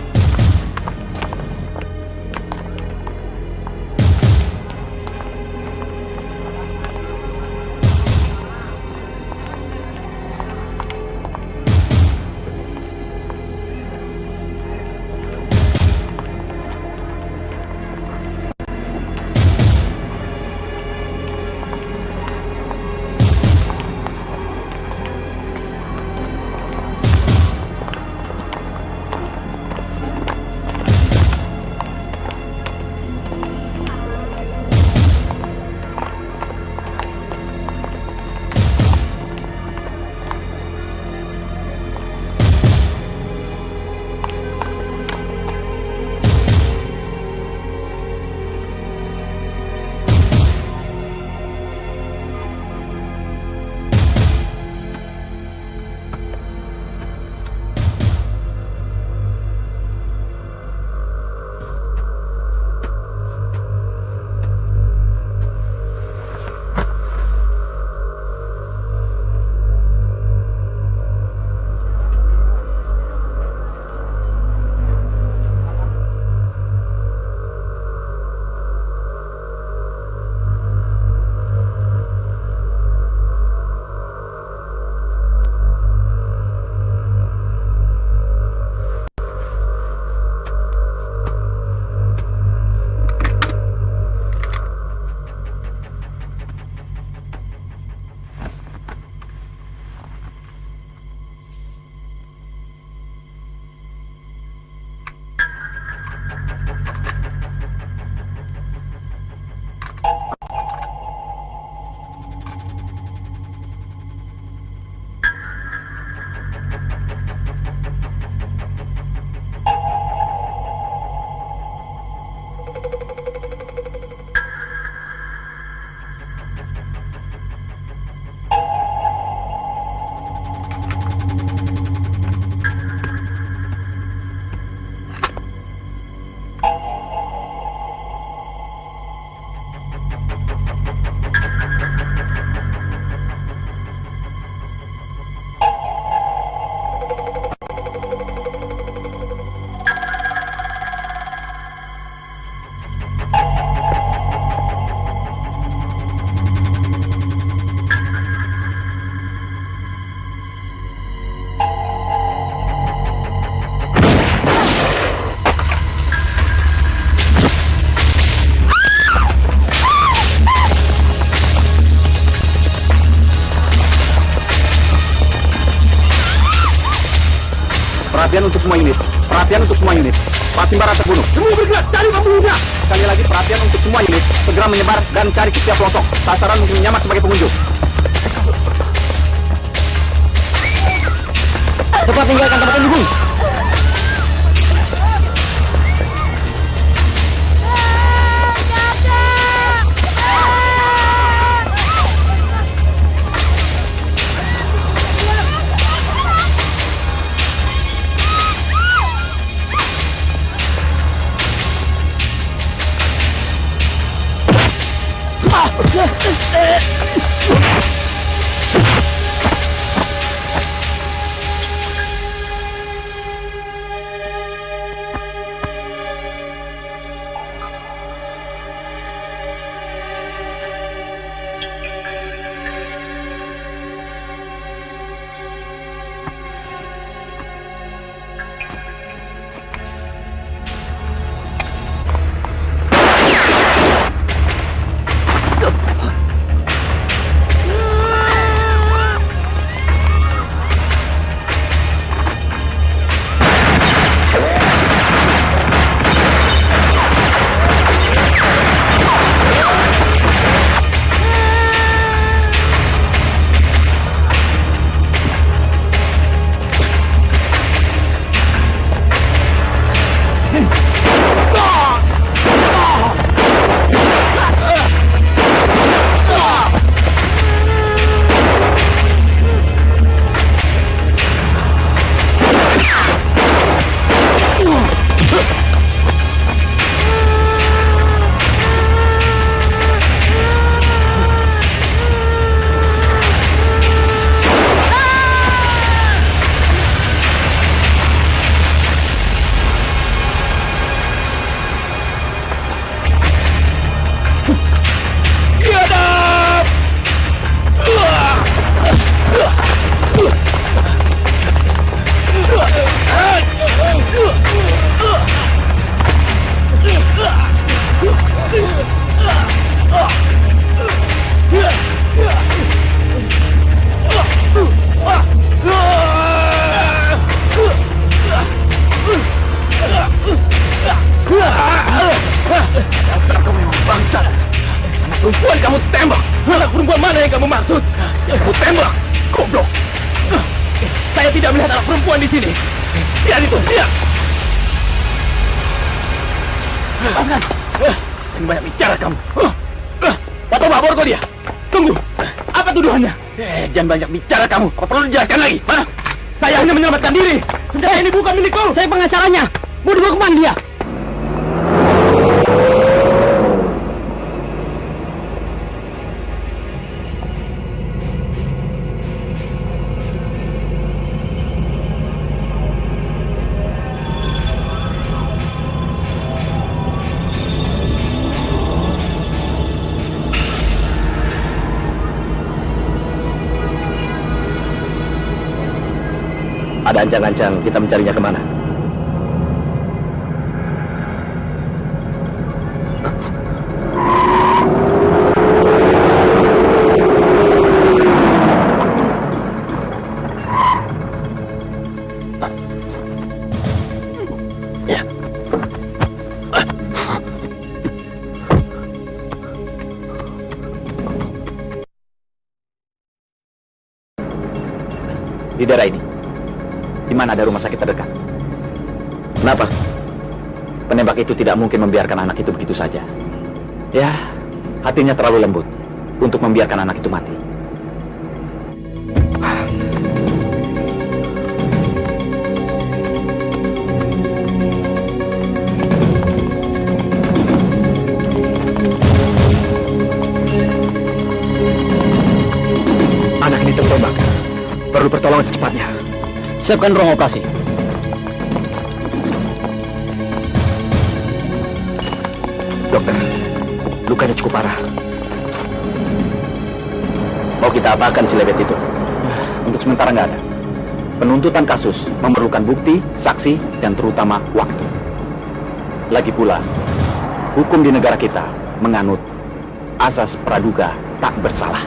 Speaker 7: Perhatian untuk semua unit. Perhatian untuk semua unit. Pak Simbara terbunuh. Semua bergerak, cari pembunuhnya. Sekali lagi perhatian untuk semua unit. Segera menyebar dan cari ke setiap pelosok. Sasaran mungkin menyamar sebagai pengunjung.
Speaker 6: Cepat tinggalkan tempat ini, Bung.
Speaker 8: perempuan kamu tembak. Anak perempuan mana yang kamu maksud? Yang kamu tembak, goblok. Saya tidak melihat anak perempuan di sini. Lihat itu, lihat. Lepaskan. Jangan banyak bicara kamu. Pak Toba, bawa dia. Tunggu. Apa tuduhannya? Jangan banyak bicara kamu. Apa perlu dijelaskan lagi? Mana? Saya hanya menyelamatkan diri. Senjata ini bukan milikku. Saya pengacaranya. Mau dibawa kemana dia? Ada ancang-ancang kita mencarinya kemana? Ya. Di daerah ini. Di mana ada rumah sakit terdekat? Kenapa? Penembak itu tidak mungkin membiarkan anak itu begitu saja. Ya, hatinya terlalu lembut untuk membiarkan anak itu mati.
Speaker 9: Anak ini tertembak. Perlu pertolongan secepatnya.
Speaker 6: Siapkan ruang operasi.
Speaker 9: Dokter, lukanya cukup parah.
Speaker 8: Mau kita apakan si lebet itu?
Speaker 3: Untuk sementara nggak ada. Penuntutan kasus memerlukan bukti, saksi, dan terutama waktu. Lagi pula, hukum di negara kita menganut asas praduga tak bersalah.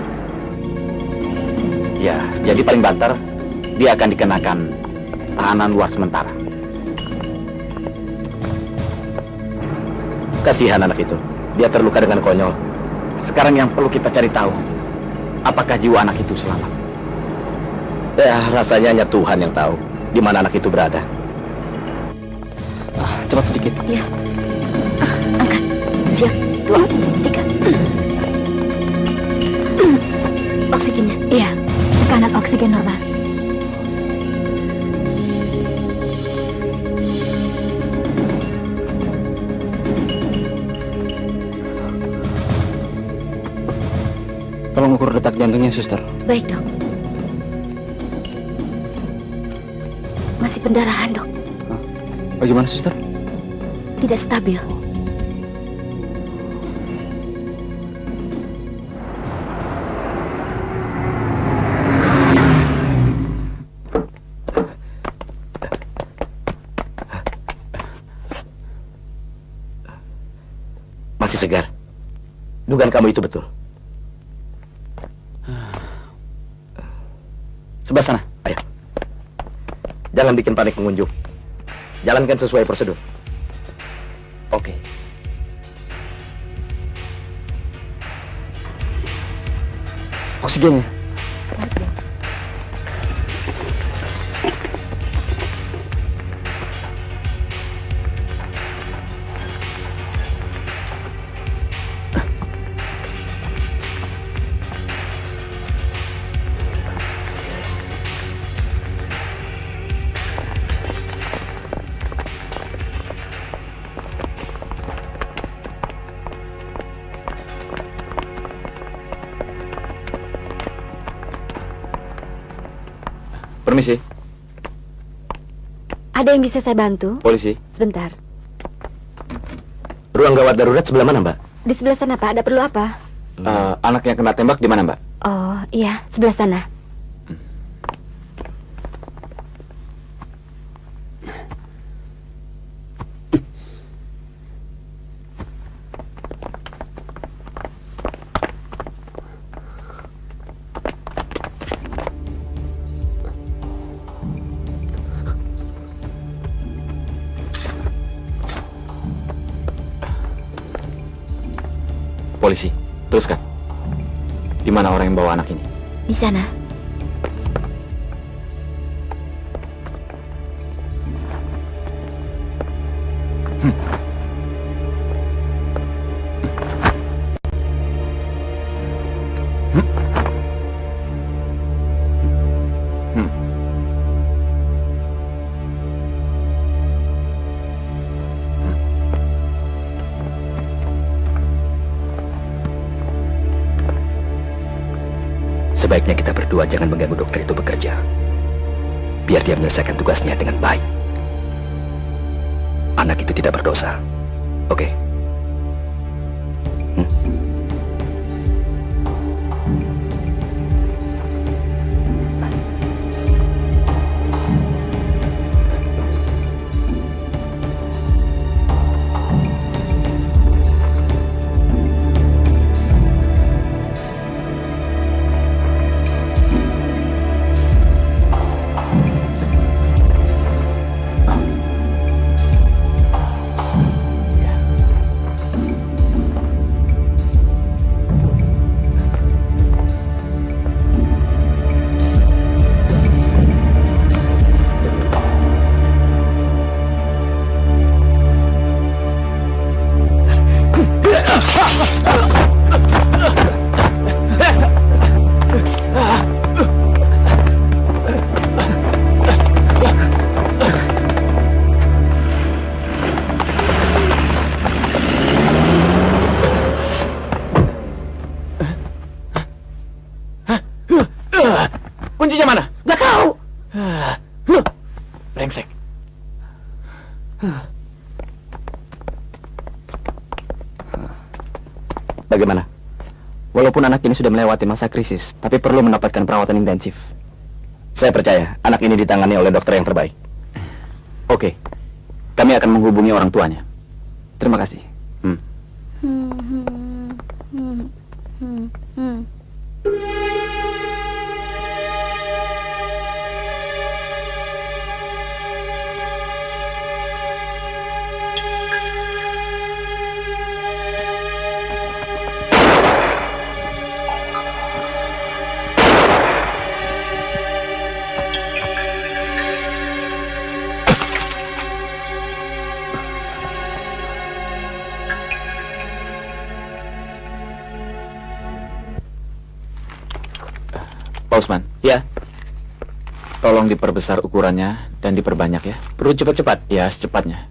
Speaker 3: Ya, jadi paling banter, dia akan dikenakan tahanan luar sementara.
Speaker 8: Kasihan anak itu. Dia terluka dengan konyol.
Speaker 3: Sekarang yang perlu kita cari tahu, apakah jiwa anak itu selamat?
Speaker 8: Ya, rasanya hanya Tuhan yang tahu di mana anak itu berada.
Speaker 6: Cepat sedikit.
Speaker 5: Ya. Angkat. Siap. 2, 3. Oksigennya. Iya. Tekanan oksigen normal.
Speaker 6: Tolong ukur detak jantungnya, suster.
Speaker 5: Baik, dok. Masih pendarahan, dok.
Speaker 6: Bagaimana, suster?
Speaker 5: Tidak stabil.
Speaker 8: Masih segar. Dugaan kamu itu betul.
Speaker 3: Sebelah sana.
Speaker 8: Ayo. Jangan bikin panik pengunjung. Jalankan sesuai prosedur.
Speaker 3: Oke.
Speaker 6: Oksigennya.
Speaker 3: Permisi.
Speaker 5: Ada yang bisa saya bantu?
Speaker 3: Polisi.
Speaker 5: Sebentar.
Speaker 8: Ruang gawat darurat sebelah mana, Mbak?
Speaker 5: Di sebelah sana, Pak. Ada perlu apa?
Speaker 3: Anak yang kena tembak di mana, Mbak?
Speaker 5: Oh, iya. Sebelah sana.
Speaker 3: Polisi. Teruskan. Di mana orang yang bawa anak ini?
Speaker 5: Di sana.
Speaker 9: Sebaiknya kita berdua jangan mengganggu dokter itu bekerja. Biar dia menyelesaikan tugasnya dengan baik. Anak itu tidak berdosa. Oke?
Speaker 8: Kuncinya mana? Gak tahu.
Speaker 3: Brengsek.
Speaker 8: Bagaimana?
Speaker 3: Walaupun anak ini sudah melewati masa krisis, tapi perlu mendapatkan perawatan intensif.
Speaker 8: Saya percaya anak ini ditangani oleh dokter yang terbaik.
Speaker 3: Oke. Kami akan menghubungi orang tuanya. Terima kasih. Pak Usman.
Speaker 8: Ya.
Speaker 3: Tolong diperbesar ukurannya dan diperbanyak ya.
Speaker 8: Perlu cepat-cepat?
Speaker 3: Ya, secepatnya.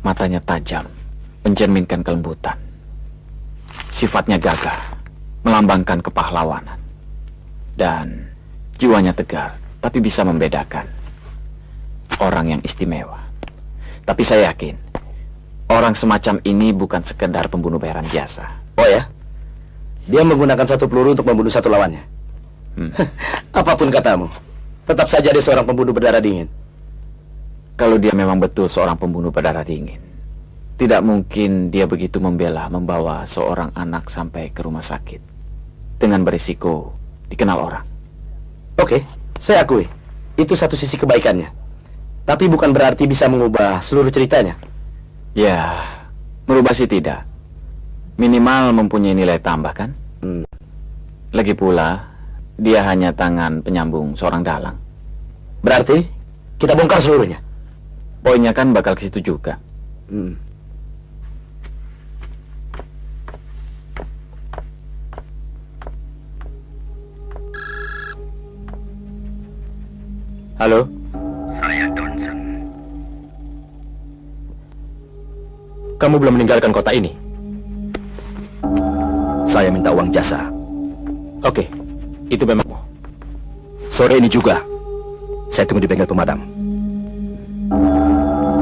Speaker 3: Matanya tajam, mencerminkan kelembutan. Sifatnya gagah, melambangkan kepahlawanan. Dan jiwanya tegar, tapi bisa membedakan orang yang istimewa. Tapi saya yakin, orang semacam ini bukan sekedar pembunuh bayaran biasa.
Speaker 8: Oh ya? Dia menggunakan satu peluru untuk membunuh satu lawannya. Apapun katamu, tetap saja dia seorang pembunuh berdarah dingin.
Speaker 3: Kalau dia memang betul seorang pembunuh berdarah dingin, tidak mungkin dia begitu membawa seorang anak sampai ke rumah sakit dengan berisiko dikenal orang.
Speaker 8: Oke, saya akui, itu satu sisi kebaikannya. Tapi bukan berarti bisa mengubah seluruh ceritanya.
Speaker 3: Ya, merubah sih tidak. Minimal mempunyai nilai tambah kan? Lagi pula, dia hanya tangan penyambung seorang dalang.
Speaker 8: Berarti kita bongkar seluruhnya.
Speaker 3: Poinnya kan bakal ke situ juga. Halo?
Speaker 9: Saya Johnson.
Speaker 7: Kamu belum meninggalkan kota ini?
Speaker 9: Saya minta uang jasa.
Speaker 7: Oke, itu memang.
Speaker 9: Sore ini juga. Saya tunggu di bengkel pemadam.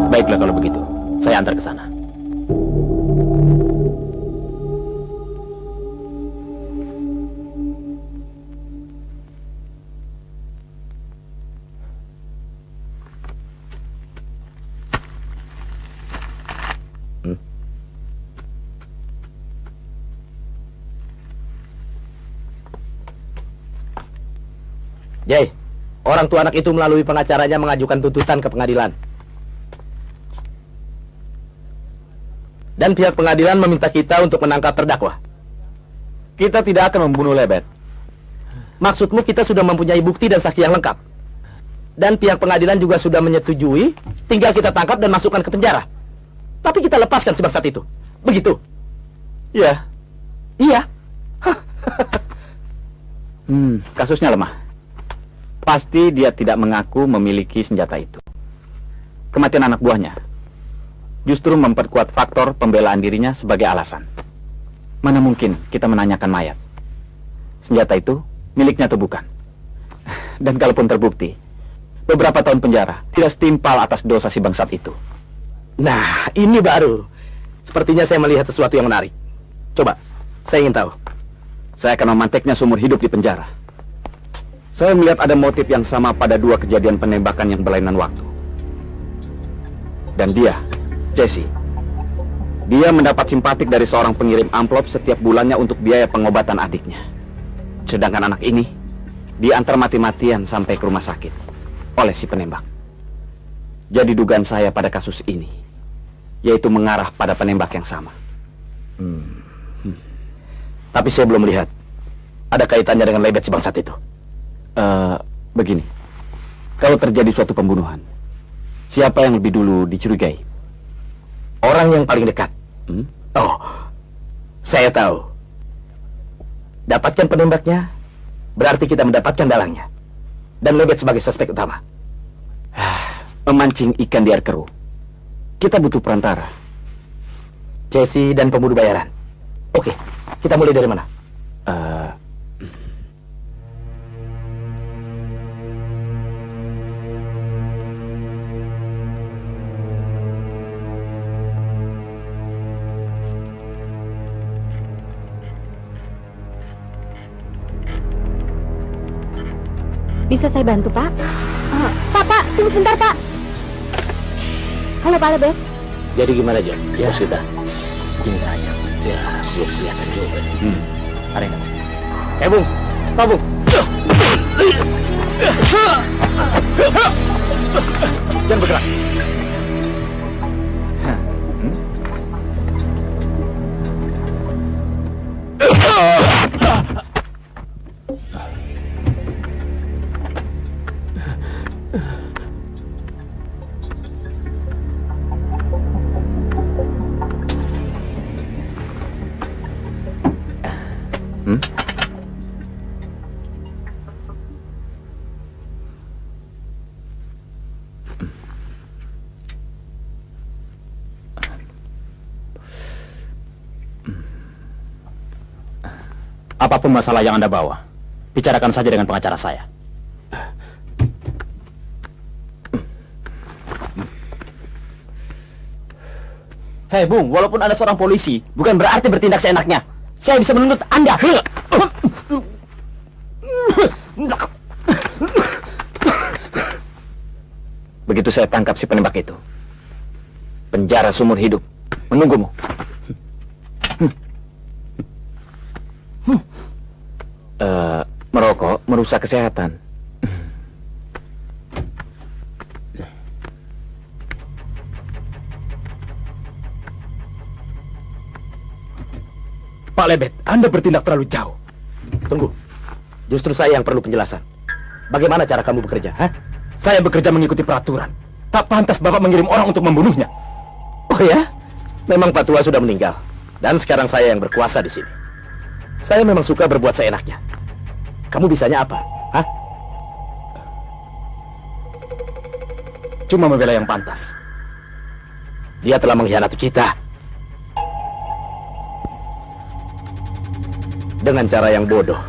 Speaker 8: Baiklah kalau begitu, saya antar ke sana. Jay, orang tua anak itu melalui pengacaranya mengajukan tuntutan ke pengadilan. Dan pihak pengadilan meminta kita untuk menangkap terdakwa.
Speaker 3: Kita tidak akan membunuh Lebet.
Speaker 8: Maksudmu kita sudah mempunyai bukti dan saksi yang lengkap. Dan pihak pengadilan juga sudah menyetujui, tinggal kita tangkap dan masukkan ke penjara. Tapi kita lepaskan si bangsat itu. Begitu?
Speaker 3: Iya.
Speaker 8: Iya.
Speaker 3: Kasusnya lemah. Pasti dia tidak mengaku memiliki senjata itu. Kematian anak buahnya justru memperkuat faktor pembelaan dirinya sebagai alasan. Mana mungkin kita menanyakan mayat. Senjata itu miliknya atau bukan. Dan kalaupun terbukti, beberapa tahun penjara tidak setimpal atas dosa si bangsat itu.
Speaker 8: Nah, ini baru. Sepertinya saya melihat sesuatu yang menarik. Coba, saya ingin tahu.
Speaker 3: Saya akan memanteknya seumur hidup di penjara. Saya melihat ada motif yang sama pada dua kejadian penembakan yang berlainan waktu. Dan dia, Jesse, dia mendapat simpatik dari seorang pengirim amplop setiap bulannya untuk biaya pengobatan adiknya. Sedangkan anak ini diantar mati-matian sampai ke rumah sakit oleh si penembak. Jadi dugaan saya pada kasus ini, yaitu mengarah pada penembak yang sama.
Speaker 8: Tapi saya belum melihat ada kaitannya dengan Lebet si bangsat itu.
Speaker 3: Begini, kalau terjadi suatu pembunuhan, siapa yang lebih dulu dicurigai?
Speaker 8: Orang yang paling dekat. Oh, saya tahu. Dapatkan penembaknya, berarti kita mendapatkan dalangnya. Dan Lebet sebagai suspek utama.
Speaker 3: Memancing ikan di air keruh. Kita butuh perantara.
Speaker 8: Jesse dan pembunuh bayaran. Oke, kita mulai dari mana?
Speaker 5: Bisa saya bantu, Pak? Pak, tunggu sebentar, Pak. Halo, Pak Lebet.
Speaker 8: Jadi gimana, John? Ya, bos kita. Gini saja. Ya, belum kelihatan juga.
Speaker 3: Arena.
Speaker 8: Bung. Pak, Bung. Jangan bergerak.
Speaker 2: Apapun masalah yang Anda bawa, bicarakan saja dengan pengacara saya.
Speaker 8: Hei, Bung, walaupun Anda seorang polisi, bukan berarti bertindak seenaknya. Saya bisa menuntut Anda.
Speaker 3: Begitu saya tangkap si penembak itu, penjara seumur hidup menunggumu. Merokok merusak kesehatan.
Speaker 2: Pak Lebet, Anda bertindak terlalu jauh.
Speaker 8: Tunggu. Justru saya yang perlu penjelasan. Bagaimana cara kamu bekerja, hah?
Speaker 2: Saya bekerja mengikuti peraturan. Tak pantas Bapak mengirim orang untuk membunuhnya.
Speaker 8: Oh ya? Memang Pak Tua sudah meninggal. Dan sekarang saya yang berkuasa di sini. Saya memang suka berbuat seenaknya. Kamu bisanya apa, hah?
Speaker 2: Cuma membela yang pantas.
Speaker 8: Dia telah mengkhianati kita. Dengan cara yang bodoh.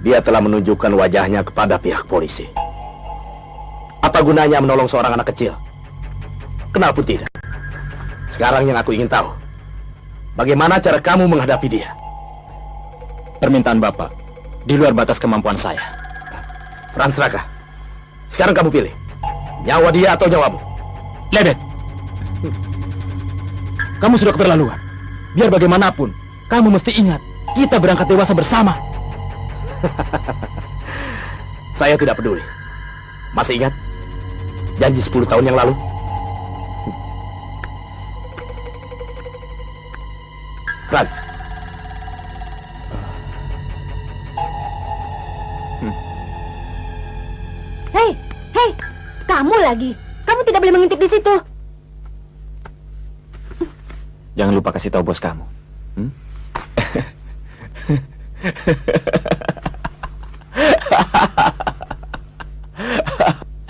Speaker 8: Dia telah menunjukkan wajahnya kepada pihak polisi. Apa gunanya menolong seorang anak kecil? Kenapa tidak? Sekarang yang aku ingin tahu, bagaimana cara kamu menghadapi dia?
Speaker 2: Permintaan Bapak di luar batas kemampuan saya.
Speaker 8: Franz Raka, sekarang kamu pilih, nyawa dia atau nyawamu?
Speaker 2: Lebet, kamu sudah keterlaluan. Biar bagaimanapun, kamu mesti ingat, kita berangkat dewasa bersama.
Speaker 8: Saya tidak peduli. Masih ingat janji 10 tahun yang lalu? Franz.
Speaker 5: Hei, kamu lagi. Kamu tidak boleh mengintip di situ.
Speaker 3: Jangan lupa kasih tahu bos kamu.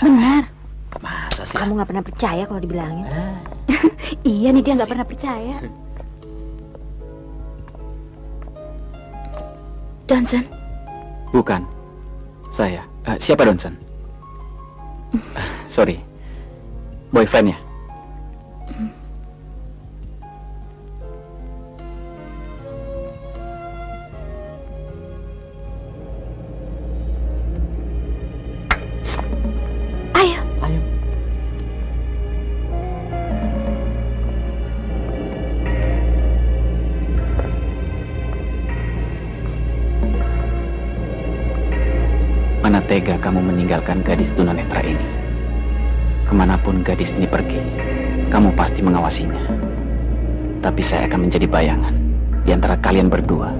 Speaker 5: Benar.
Speaker 2: Masa sih?
Speaker 5: Kamu nggak pernah percaya kalau dibilangin. Iya nih, dia nggak pernah percaya. Johnson?
Speaker 3: Bukan. Saya. Siapa Johnson? Sorry. Boyfriendnya?
Speaker 5: Ayo.
Speaker 3: Ayo. Mana tega kamu meninggalkan gadis tunanetra ini. Kemanapun gadis ini pergi, kamu pasti mengawasinya. Tapi saya akan menjadi bayangan di antara kalian berdua.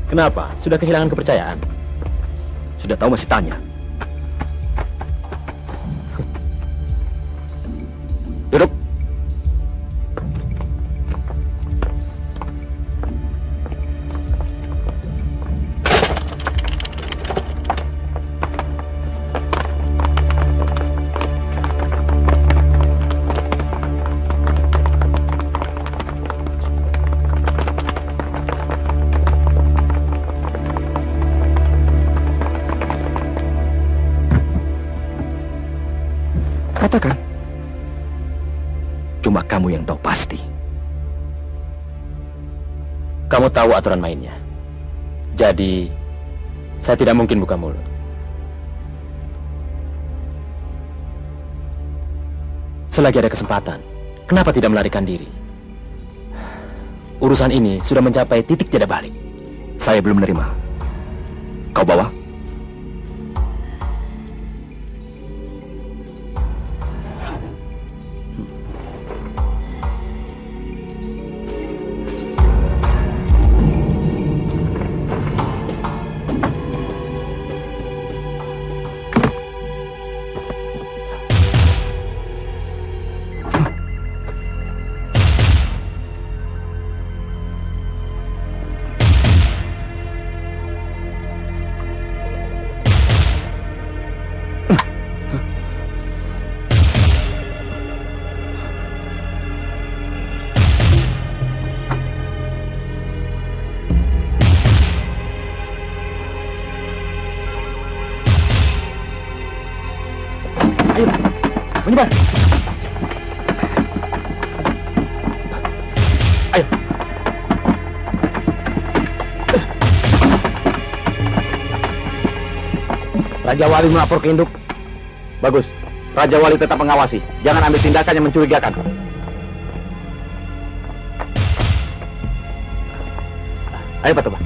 Speaker 2: Kenapa? Sudah kehilangan kepercayaan?
Speaker 1: Sudah tahu masih tanya.
Speaker 2: Duduk.
Speaker 9: Katakan. Cuma kamu yang tahu pasti.
Speaker 2: Kamu tahu aturan mainnya. Jadi, saya tidak mungkin buka mulut. Selagi ada kesempatan, kenapa tidak melarikan diri? Urusan ini sudah mencapai titik tiada balik.
Speaker 9: Saya belum menerima. Kau bawa?
Speaker 3: Ayo, menyebar. Ayo.
Speaker 7: Raja Wali melapor ke induk. Bagus. Raja Wali tetap mengawasi. Jangan ambil tindakan yang mencurigakan. Ayo Pak Toba.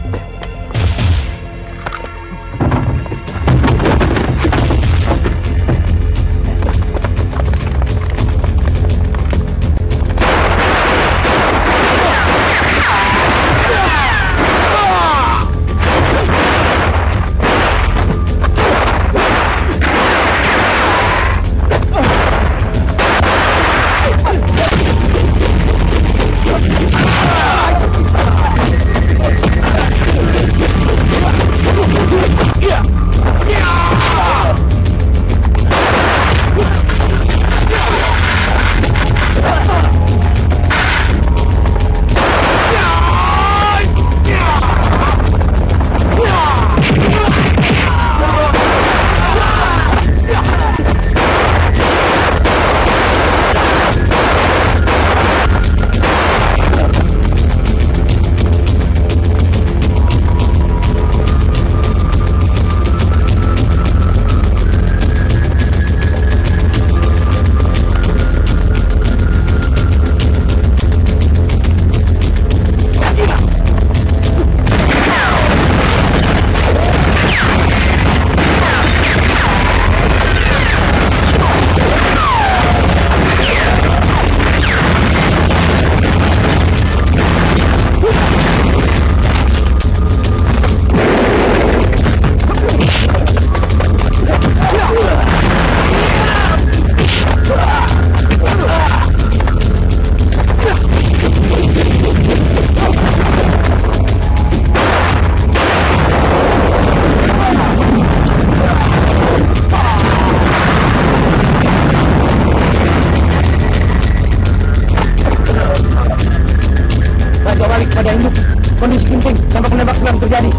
Speaker 3: Kondisi genting, tembak menembak sedang terjadi.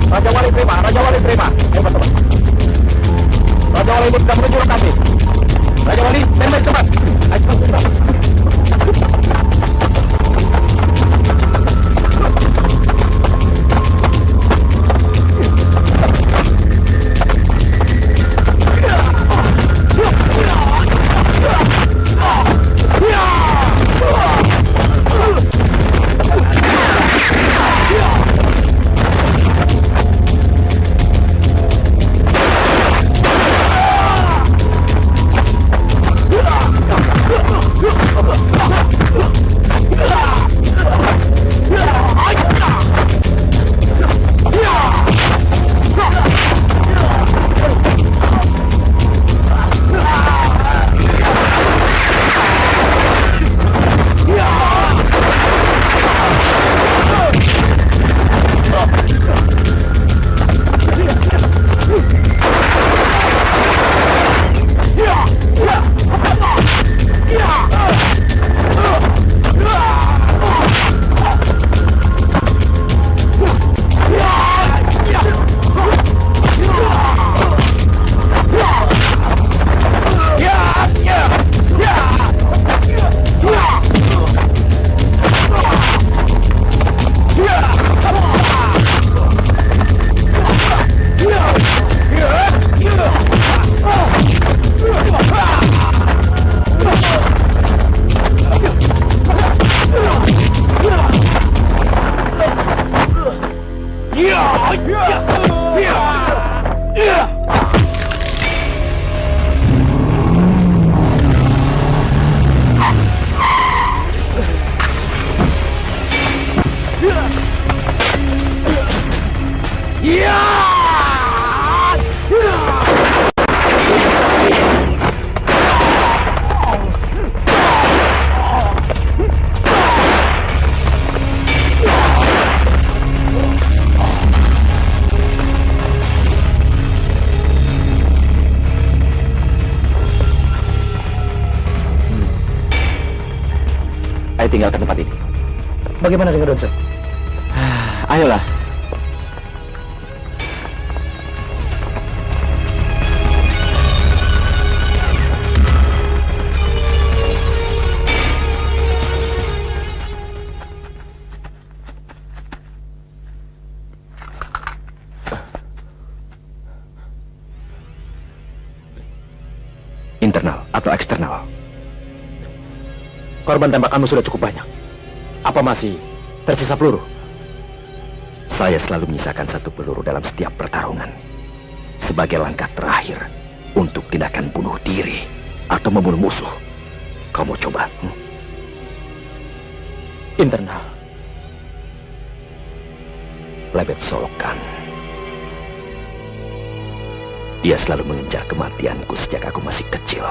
Speaker 3: Raja Wali terima, Raja Wali terima. Ayo Pak Toba. Raja Wali sudah menuju lokasi. Raja Wali, tembak cepat. Ayo cepat. Tinggalkan tempat ini.
Speaker 8: Bagaimana dengan Ronsen?
Speaker 3: Ayolah.
Speaker 9: internal atau eksternal?
Speaker 2: Korban tembakanmu sudah cukup banyak. Apa masih tersisa peluru?
Speaker 9: Saya selalu menyisakan satu peluru dalam setiap pertarungan. Sebagai langkah terakhir untuk tindakan bunuh diri atau membunuh musuh. Kamu coba.
Speaker 2: Internal.
Speaker 9: Lebet Solokan. Dia selalu mengejar kematianku sejak aku masih kecil.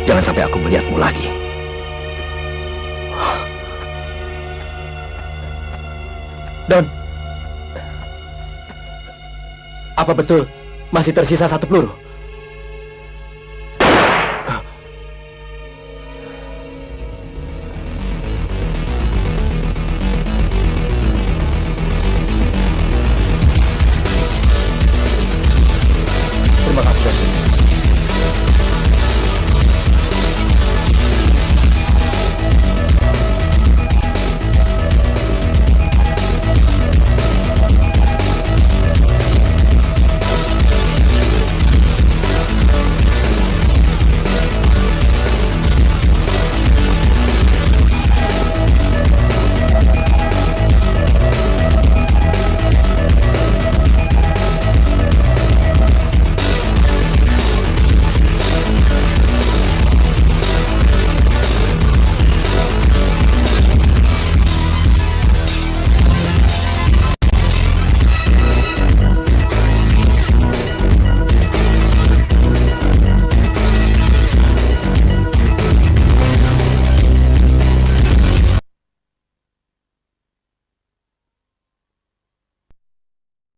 Speaker 9: Jangan sampai aku melihatmu lagi.
Speaker 2: Don, apa betul masih tersisa satu peluru?